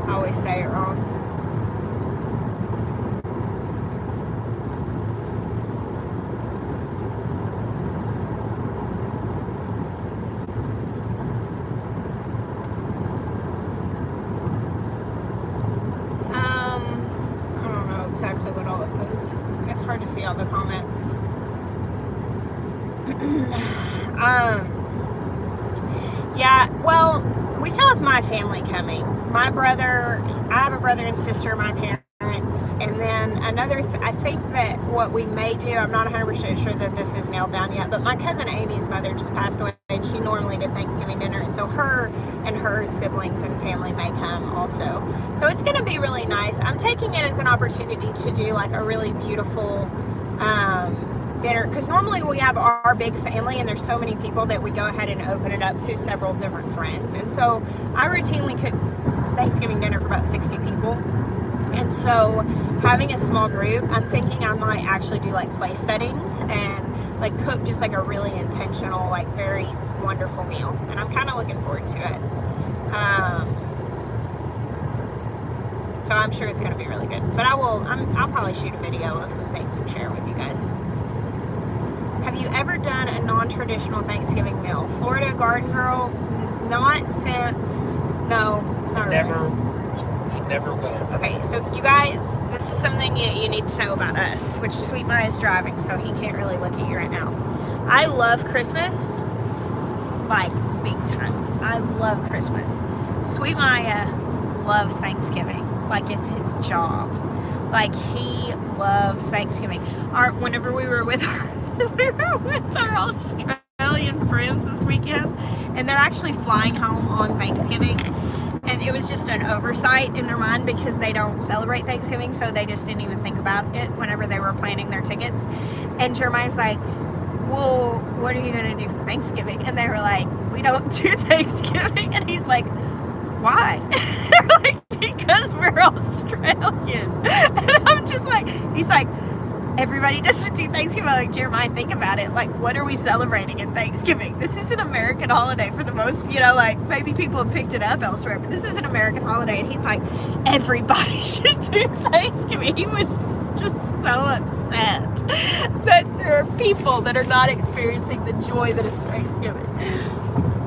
I always say it wrong. I don't know exactly what all of those. It's hard to see all the comments. Yeah, well, we still have my family coming. My brother, I have a brother and sister, my parents, and then another, I think that what we may do, I'm not 100% sure that this is nailed down yet, but my cousin Amy's mother just passed away, and she normally did Thanksgiving dinner, and so her and her siblings and family may come also. So it's going to be really nice. I'm taking it as an opportunity to do like a really beautiful dinner, because normally we have our big family and there's so many people that we go ahead and open it up to several different friends, and so I routinely cook Thanksgiving dinner for about 60 people, and so having a small group, I'm thinking I might actually do like place settings and like cook just like a really intentional, like very wonderful meal, and I'm kind of looking forward to it. So I'm sure it's going to be really good, but I'll probably shoot a video of some things and share with you guys. Have you ever done a non-traditional Thanksgiving meal? Florida Garden Girl, not since, no, not Never, really. you never will. Okay, so you guys, this is something you need to know about us, which Sweet Miah is driving, so he can't really look at you right now. I love Christmas, like big time. I love Christmas. Sweet Miah loves Thanksgiving, like it's his job. Like he loves Thanksgiving. Whenever we were with our Australian friends this weekend, and they're actually flying home on Thanksgiving, and it was just an oversight in their mind because they don't celebrate Thanksgiving, so they just didn't even think about it whenever they were planning their tickets. And Jeremiah's like, well, what are you going to do for Thanksgiving? And they were like, we don't do Thanksgiving. And he's like, why? They're like, because we're Australian. And I'm just like, he's like, everybody doesn't do Thanksgiving. I'm like, Jeremiah, think about it. Like, what are we celebrating in Thanksgiving? This is an American holiday for the most, like maybe people have picked it up elsewhere, but this is an American holiday. And he's like, everybody should do Thanksgiving. He was just so upset that there are people that are not experiencing the joy that is Thanksgiving.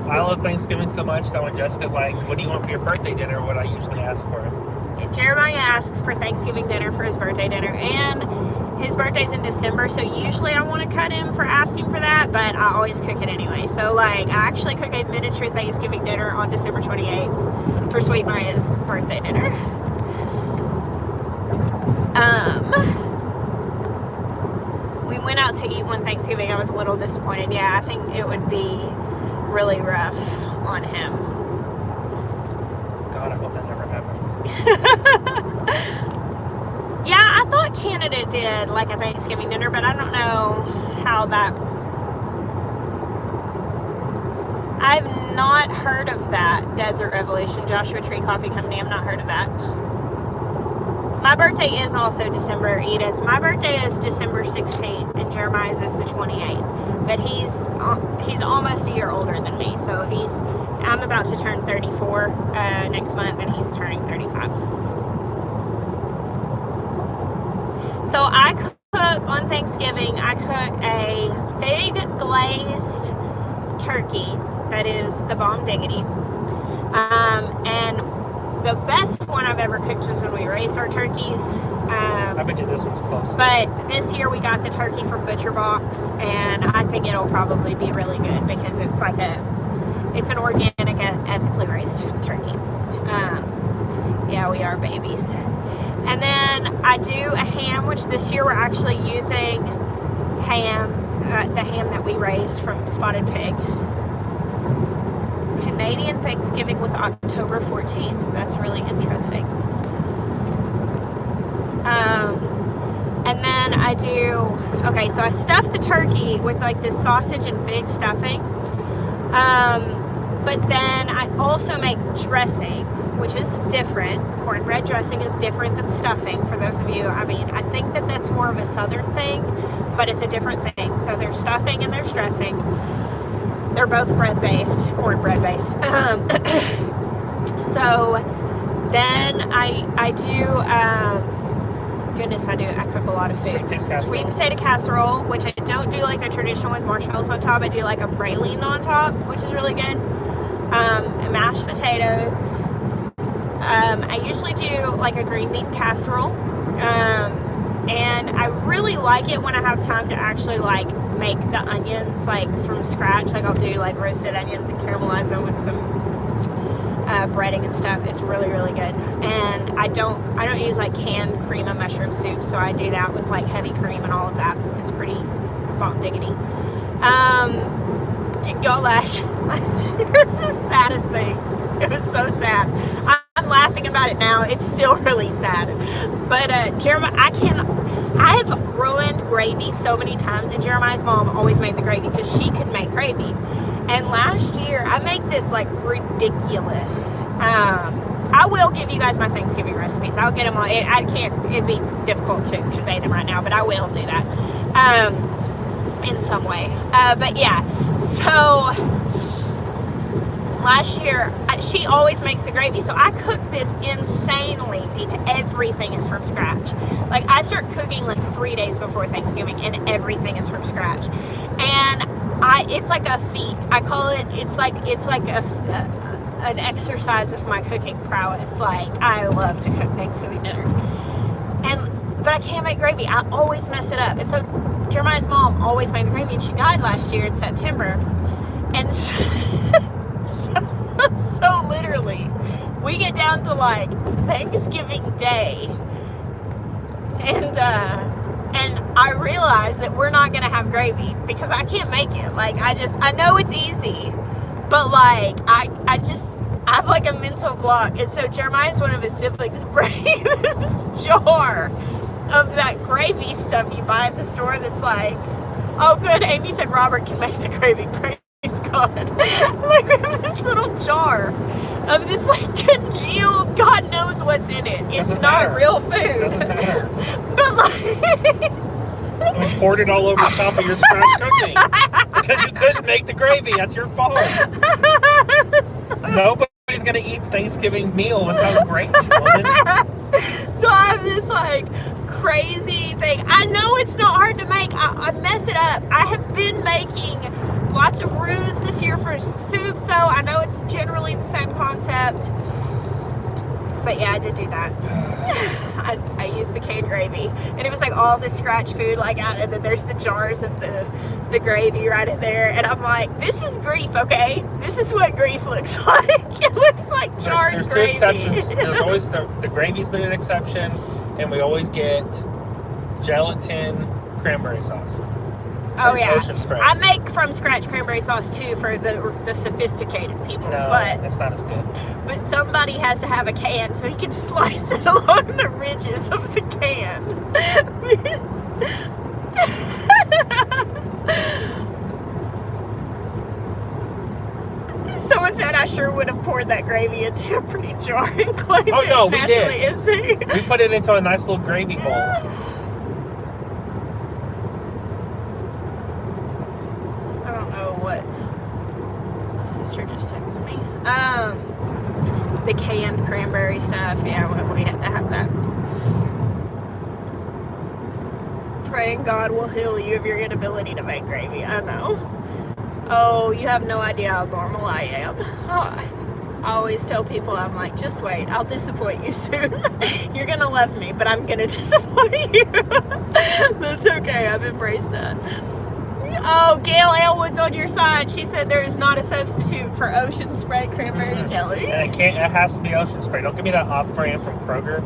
I love Thanksgiving so much that when Jessica's like, what do you want for your birthday dinner, what I usually ask for. Jeremiah asks for Thanksgiving dinner for his birthday dinner, and his birthday's in December, so usually I want to cut him for asking for that, but I always cook it anyway. So like, I actually cook a miniature Thanksgiving dinner on December 28th for Sweet Miah's birthday dinner. We went out to eat one Thanksgiving. I was a little disappointed. Yeah, I think it would be really rough on him. God, I hope that never happens. Yeah, I thought what Canada did, like a Thanksgiving dinner, but I don't know how that. I've not heard of that. Desert Revolution, Joshua Tree Coffee Company. I've not heard of that. My birthday is also December, Edith. My birthday is December 16th, and Jeremiah's is the 28th. But he's almost a year older than me, so I'm about to turn 34 next month, and he's turning 35. So I cook on Thanksgiving. I cook a big glazed turkey that is the bomb diggity, and the best one I've ever cooked was when we raised our turkeys. I bet you this one's close. But this year we got the turkey from Butcher Box, and I think it'll probably be really good because it's an organic, ethically raised turkey. Yeah, we are babies. And then I do a ham, which this year we're actually using ham, the ham that we raised from Spotted Pig. Canadian Thanksgiving was October 14th. That's really interesting. And then I do, so I stuff the turkey with like this sausage and fig stuffing. But then I also make dressing, which is different. Cornbread dressing is different than stuffing, for those of you. I mean, I think that that's more of a southern thing, but it's a different thing. So there's stuffing and there's dressing. They're both bread-based, cornbread-based. So then I do, I cook a lot of food. Sweet potato casserole, which I don't do like the traditional with marshmallows on top. I do like a praline on top, which is really good. Mashed potatoes. I usually do like a green bean casserole. And I really like it when I have time to actually like make the onions like from scratch. Like I'll do like roasted onions and caramelize them with some breading and stuff. It's really, really good. And I don't use like canned cream of mushroom soup, so I do that with like heavy cream and all of that. It's pretty bomb diggity. Y'all, last year was the saddest thing. It was so sad. I'm laughing about it now. It's still really sad. But Jeremiah, I've ruined gravy so many times, and Jeremiah's mom always made the gravy because she could make gravy. And last year, I make this like ridiculous. I will give you guys my Thanksgiving recipes. I'll get them all. It'd be difficult to convey them right now, but I will do that in some way. But yeah, so last year, she always makes the gravy, so I cook this insanely detailed. Everything is from scratch. Like, I start cooking like 3 days before Thanksgiving, and everything is from scratch. And it's like a feat. I call it. It's like an exercise of my cooking prowess. Like, I love to cook Thanksgiving dinner, but I can't make gravy. I always mess it up. And so Jeremiah's mom always made the gravy, and she died last year in September. And so literally, we get down to like Thanksgiving Day, and I realize that we're not gonna have gravy because I can't make it. Like, I know it's easy, but like I have like a mental block. And so Jeremiah's one of his siblings bring this jar of that gravy stuff you buy at the store that's like, oh good, Amy said Robert can make the gravy. Praise God. Like, we have this little jar of this like congealed, God knows what's in it. It's not real food. It doesn't matter. But like, we poured it all over top of your scratch cooking because you couldn't make the gravy. That's your fault. Nobody's gonna eat Thanksgiving meal without gravy, woman. So I have this like crazy thing. I know it's not hard to make. I mess it up. I have been making lots of roux this year for soups, though. I know it's generally the same concept. But yeah, I did do that. I used the canned gravy, and it was like all the scratch food like out, and then there's the jars of the gravy right in there, and I'm like, this is grief, okay? This is what grief looks like. It looks like jarred there's gravy. There's 2 exceptions. There's always the gravy's been an exception, and we always get gelatin cranberry sauce. Oh yeah, Ocean Spray. I make from scratch cranberry sauce too for the sophisticated people. No, but it's not as good. But somebody has to have a can so he can slice it along the ridges of the can. Someone said I sure would have poured that gravy into a pretty jar and claimed Oh no, it we naturally did. is there. We put it into a nice little gravy bowl. I don't know what my sister just texted me. The canned cranberry stuff. Yeah, we had to have that. Praying God will heal you of your inability to make gravy. I know. Oh, you have no idea how normal I am. I always tell people, I'm like, just wait, I'll disappoint you soon. You're gonna love me, but I'm gonna disappoint you. That's okay, I've embraced that. Oh, Gail Elwood's on your side. She said there is not a substitute for Ocean Spray cranberry jelly. And it has to be Ocean Spray. Don't give me that off-brand from Kroger.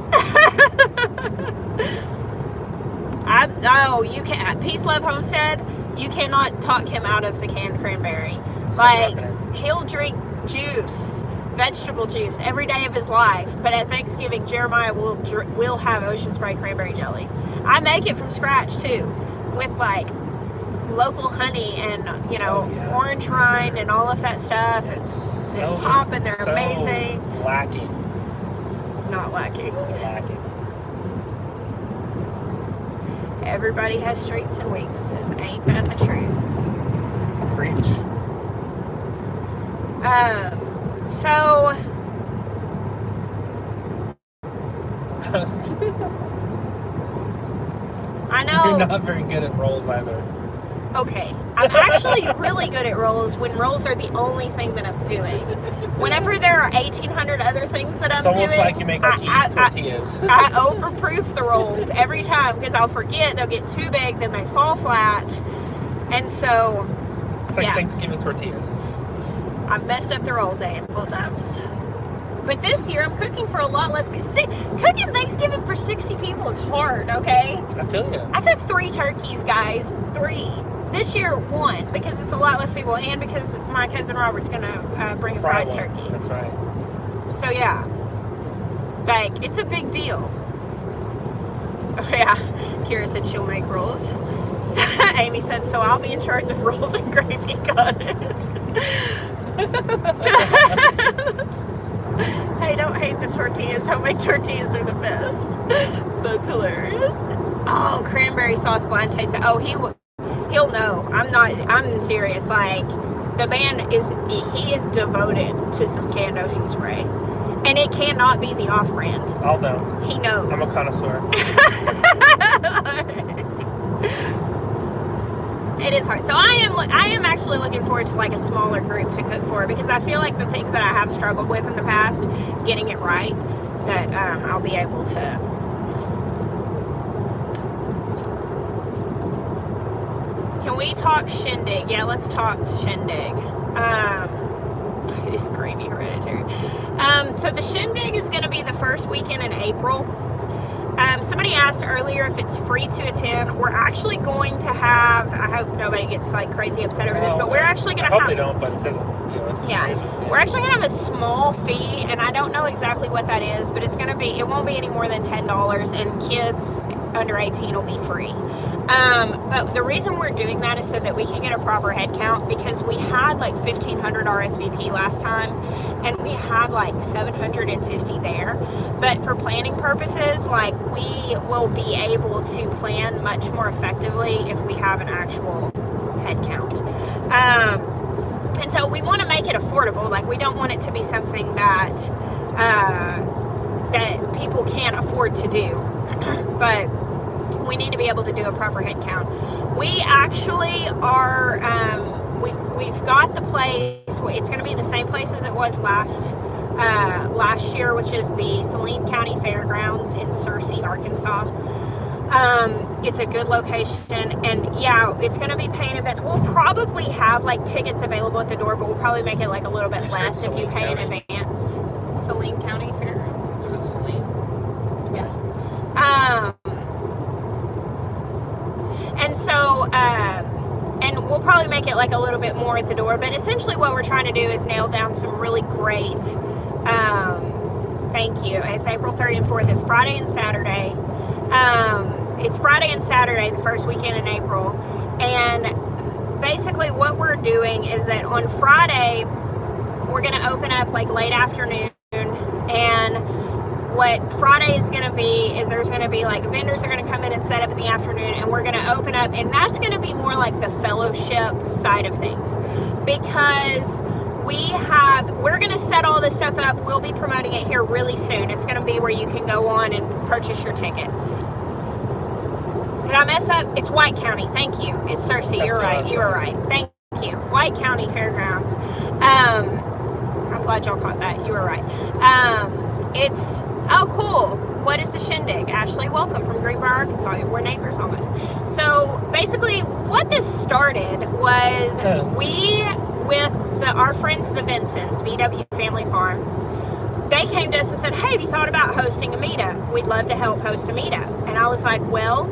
You can't. Peace Love Homestead, you cannot talk him out of the canned cranberry. Like, he'll drink juice, vegetable juice, every day of his life. But at Thanksgiving, Jeremiah will have Ocean Spray cranberry jelly. I make it from scratch too, with like local honey and orange rind and all of that stuff. It's and so pop, and they're so amazing. Lacking. Not lacking. Lacking. Everybody has strengths and weaknesses. Ain't that the truth? Preach. So I know. You're not very good at rolls either. Okay, I'm actually really good at rolls when rolls are the only thing that I'm doing. Whenever there are 1,800 other things that I'm doing, it's almost like you make like yeast tortillas. I overproof the rolls every time because I'll forget, they'll get too big, then they fall flat. And so, it's like Thanksgiving tortillas. I've messed up the rolls a handful of times. But this year, I'm cooking for a lot less people. See, cooking Thanksgiving for 60 people is hard, okay? I feel you. I cooked 3 turkeys, guys. 3. This year, 1, because it's a lot less people, and because my cousin Robert's going to bring a fried turkey. That's right. So, yeah. Like, it's a big deal. Oh, yeah. Kira said she'll make rolls. So, Amy said, so I'll be in charge of rolls and gravy. Got it. Hey, don't hate the tortillas. Homemade tortillas are the best. That's hilarious. Oh, cranberry sauce blind taste. Oh, he'll know. I'm serious. Like, the man he is devoted to some canned Ocean Spray. And it cannot be the off-brand. I'll know. He knows. I'm a connoisseur. It is hard. So I am actually looking forward to like a smaller group to cook for, because I feel like the things that I have struggled with in the past, getting it right, that I'll be able to. Can we talk shindig? Yeah, let's talk shindig. It's gravy hereditary. So the shindig is going to be the first weekend in April. Somebody asked earlier if it's free to attend. We're actually going to have, I hope nobody gets like crazy upset over this, but we're actually going to have. I hope they don't, but it doesn't. We're actually going to have a small fee, and I don't know exactly what that is, but it won't be any more than $10, and kids under 18 will be free. But the reason we're doing that is so that we can get a proper head count, because we had like 1,500 RSVP last time, and we had like 750 there. But for planning purposes, like, we will be able to plan much more effectively if we have an actual head count. And so we want to make it affordable. Like, we don't want it to be something that that people can't afford to do. But we need to be able to do a proper head count. We actually are, we've got the place. It's going to be the same place as it was last year, which is the Saline County Fairgrounds in Searcy, Arkansas. It's a good location, and yeah, it's going to be paying events. We'll probably have like tickets available at the door, but we'll probably make it like a little bit less if you pay in advance. Saline County Fairgrounds. Is it Saline? Yeah. And so probably make it like a little bit more at the door, but essentially what we're trying to do is nail down some really great, thank you. It's April 3rd and 4th. It's Friday and Saturday. It's Friday and Saturday, the first weekend in April. And basically what we're doing is that on Friday, we're going to open up like late afternoon. And what Friday is going to be is there's going to be like vendors are going to come in and set up in the afternoon, and we're going to open up, and that's going to be more like the fellowship side of things, because we're going to set all this stuff up. We'll be promoting it here really soon. It's going to be where you can go on and purchase your tickets. Did I mess up? It's White County. Thank you. It's Searcy. You're right. You were right. Thank you. White County Fairgrounds. I'm glad y'all caught that. You were right. Oh, cool. What is the shindig? Ashley, welcome from Greenbrier, Arkansas. We're neighbors almost. So basically what this started was our friends, the Vincents, VW Family Farm. They came to us and said, hey, have you thought about hosting a meetup? We'd love to help host a meetup. And I was like, well,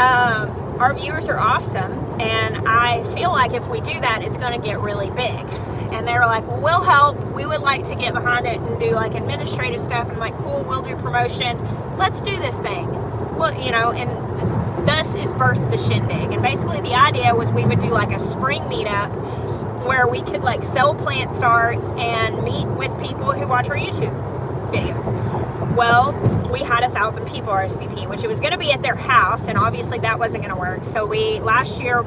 our viewers are awesome, and I feel like if we do that, it's going to get really big. And they were like, well, we'll help. We would like to get behind it and do like administrative stuff. And I'm like, cool, we'll do promotion. Let's do this thing. Well, and thus is birthed the shindig. And basically the idea was we would do like a spring meetup where we could like sell plant starts and meet with people who watch our YouTube videos. Well, we had 1,000 people RSVP, which it was going to be at their house, and obviously that wasn't going to work. So last year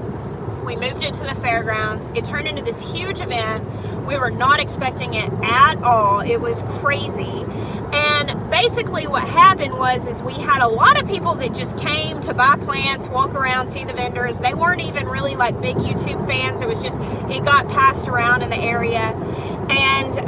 we moved it to the fairgrounds. It turned into this huge event. We were not expecting it at all. It was crazy. And basically what happened is we had a lot of people that just came to buy plants, walk around, see the vendors. They weren't even really like big YouTube fans. It was just, it got passed around in the area. And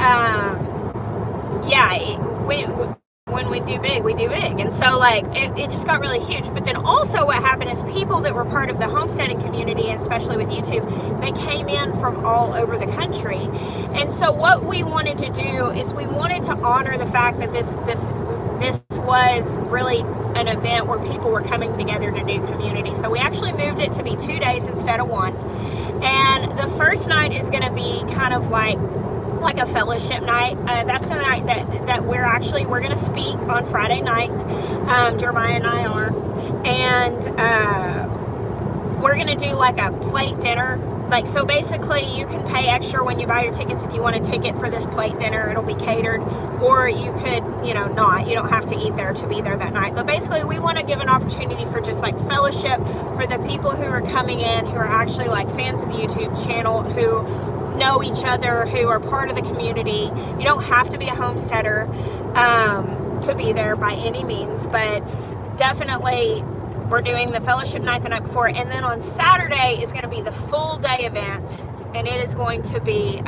when we do big, we do big. And so like it just got really huge. But then also what happened is people that were part of the homesteading community, and especially with YouTube, they came in from all over the country. And so what we wanted to do is we wanted to honor the fact that this was really an event where people were coming together to do community. So we actually moved it to be 2 days instead of one. And the first night is going to be kind of like a fellowship night. That's a night that we're going to speak on Friday night. Jeremiah and I are. And we're going to do like a plate dinner. Like, so basically you can pay extra when you buy your tickets if you want a ticket for this plate dinner. It'll be catered, or you could, you don't have to eat there to be there that night. But basically we want to give an opportunity for just like fellowship for the people who are coming in, who are actually like fans of the YouTube channel, who know each other, who are part of the community. You don't have to be a homesteader to be there by any means, but definitely we're doing the fellowship night the night before, and then on Saturday is going to be the full day event, and it is going to be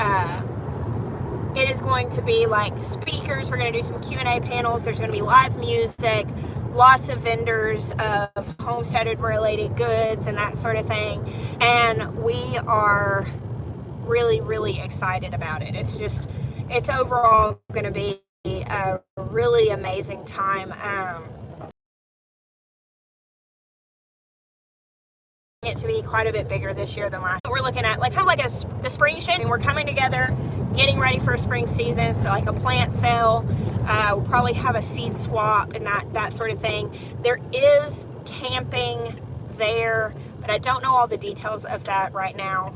like speakers. We're going to do some Q&A panels. There's going to be live music, lots of vendors of homesteaded related goods and that sort of thing, and we are really, really excited about it. It's overall going to be a really amazing time. It to be quite a bit bigger this year than last. We're looking at like kind of like the spring shade, and we're coming together, getting ready for spring season. So like a plant sale, we'll probably have a seed swap and that sort of thing. There is camping there, but I don't know all the details of that right now.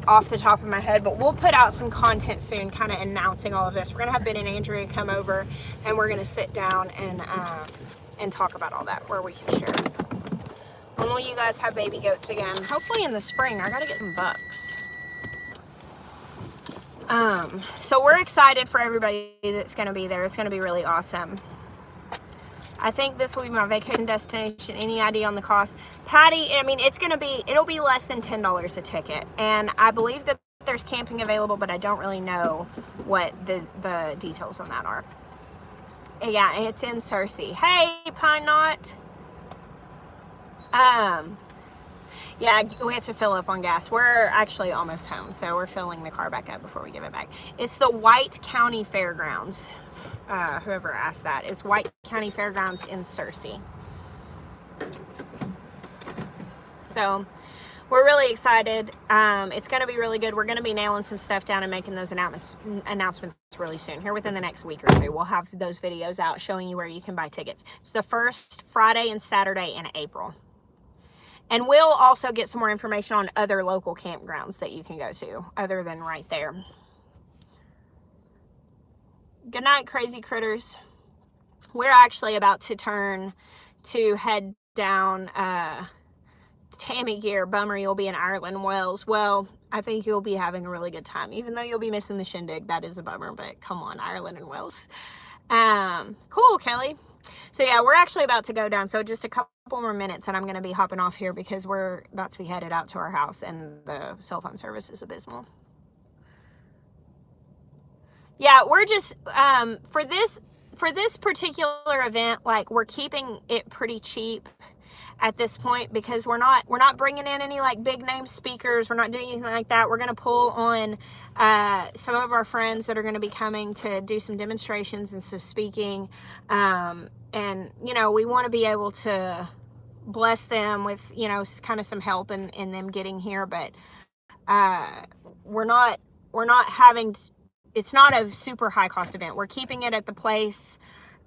Off the top of my head, but we'll put out some content soon kind of announcing all of this. We're gonna have Ben and Andrea come over, and we're gonna sit down and talk about all that, where we can share. When will you guys have baby goats again? Hopefully in the spring. I gotta get some bucks. So we're excited for everybody that's gonna be there. It's gonna be really awesome. I think this will be my vacation destination. Any idea on the cost? Patty, I mean, it'll be less than $10 a ticket. And I believe that there's camping available, but I don't really know what the details on that are. Yeah, and it's in Searcy. Hey, Pine Knot. Yeah, we have to fill up on gas. We're actually almost home, so we're filling the car back up before we give it back. It's the White County Fairgrounds. Whoever asked that, is White County Fairgrounds in Searcy. So we're really excited. It's going to be really good. We're going to be nailing some stuff down and making those announcements really soon. Here within the next week or two, we'll have those videos out showing you where you can buy tickets. It's the first Friday and Saturday in April. And we'll also get some more information on other local campgrounds that you can go to other than right there. Good night, crazy critters. We're actually about to head down Tammy Gear. Bummer you'll be in Ireland and Wales. Well, I think you'll be having a really good time. Even though you'll be missing the shindig, that is a bummer, but come on, Ireland and Wales. Cool, Kelly. So yeah, we're actually about to go down. So just a couple more minutes and I'm going to be hopping off here because we're about to be headed out to our house and the cell phone service is abysmal. Yeah, we're just, for this particular event, like we're keeping it pretty cheap at this point because we're not bringing in any like big name speakers. We're not doing anything like that. We're going to pull on some of our friends that are going to be coming to do some demonstrations and some speaking. And, you know, we want to be able to bless them with, you know, kind of some help in them getting here. But we're not having... It's not a super high cost event. We're keeping it at the place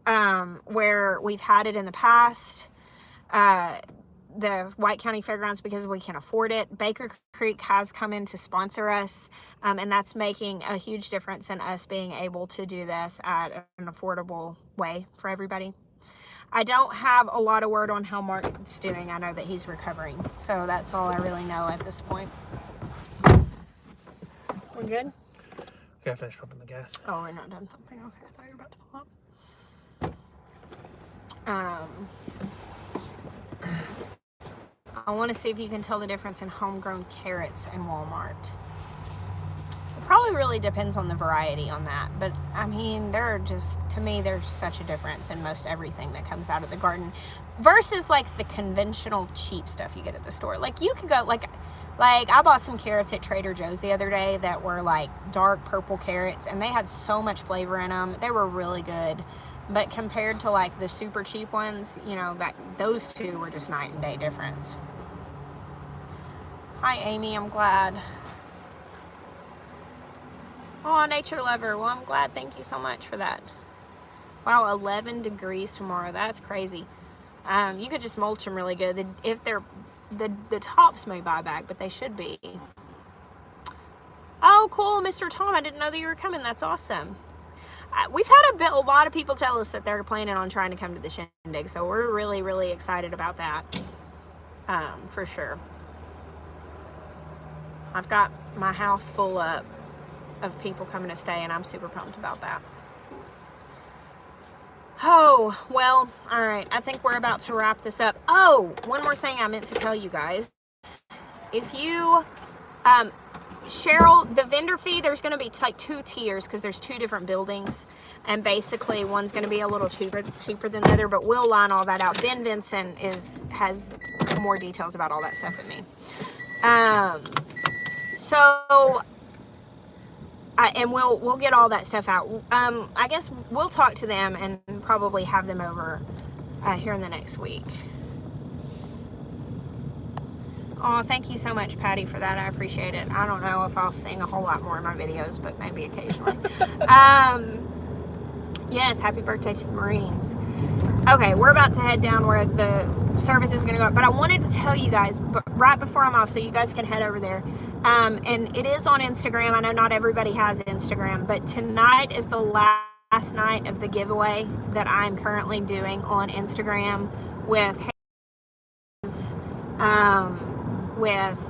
where we've had it in the past. The White County Fairgrounds, because we can afford it. Baker Creek has come in to sponsor us, and that's making a huge difference in us being able to do this at an affordable way for everybody. I don't have a lot of word on how Mark's doing. I know that he's recovering, so that's all I really know at this point. We're good? Okay, I finished pumping the gas. Oh, we're not done pumping. Okay, I thought you were about to pull up. I want to see if you can tell the difference in homegrown carrots in Walmart. It probably really depends on the variety on that. But, I mean, to me, there's such a difference in most everything that comes out of the garden versus, like, the conventional cheap stuff you get at the store. Like, you can go, like I bought some carrots at Trader Joe's the other day that were, like, dark purple carrots, and they had so much flavor in them. They were really good. But compared to, like, the super cheap ones, you know, those two were just night and day difference. Hi, Amy. I'm glad. Oh, nature lover. Well, I'm glad. Thank you so much for that. Wow, 11 degrees tomorrow. That's crazy. You could just mulch them really good. If they're... The tops may buy back, but they should be. Oh, cool, Mr. Tom. I didn't know that you were coming. That's awesome. We've had a lot of people tell us that they're planning on trying to come to the shindig, so we're really, really excited about that. For sure. I've got my house full up of people coming to stay, and I'm super pumped about that. Oh, well, all right. I think we're about to wrap this up. Oh, one more thing I meant to tell you guys. If you, Cheryl, the vendor fee, there's going to be like 2 tiers because there's 2 different buildings. And basically, one's going to be a little cheaper than the other, but we'll line all that out. Ben Vincent has more details about all that stuff than me. And we'll get all that stuff out. I guess we'll talk to them and probably have them over here in the next week. Oh, thank you so much, Patty, for that. I appreciate it. I don't know if I'll sing a whole lot more in my videos, but maybe occasionally. Yes, happy birthday to the Marines. Okay, we're about to head down where the service is going to go. But I wanted to tell you guys right before I'm off so you guys can head over there. And it is on Instagram. I know not everybody has Instagram, but tonight is the last night of the giveaway that I'm currently doing on Instagram with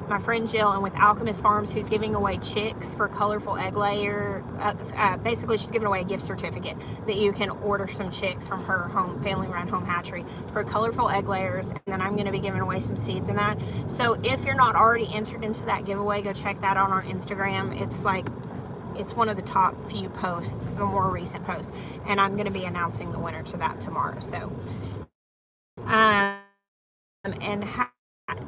my friend Jill and with Alchemist Farms, who's giving away chicks for colorful egg layer. Basically, she's giving away a gift certificate that you can order some chicks from her family-run home hatchery for colorful egg layers. And then I'm going to be giving away some seeds in that. So if you're not already entered into that giveaway, go check that out on Instagram. It's one of the top few posts, the more recent posts. And I'm going to be announcing the winner to that tomorrow. So,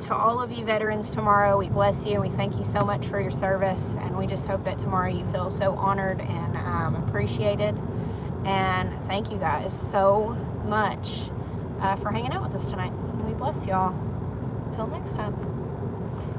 to all of you veterans tomorrow, we bless you and we thank you so much for your service, and we just hope that tomorrow you feel so honored and appreciated. And thank you guys so much for hanging out with us tonight. We bless y'all. Till next time.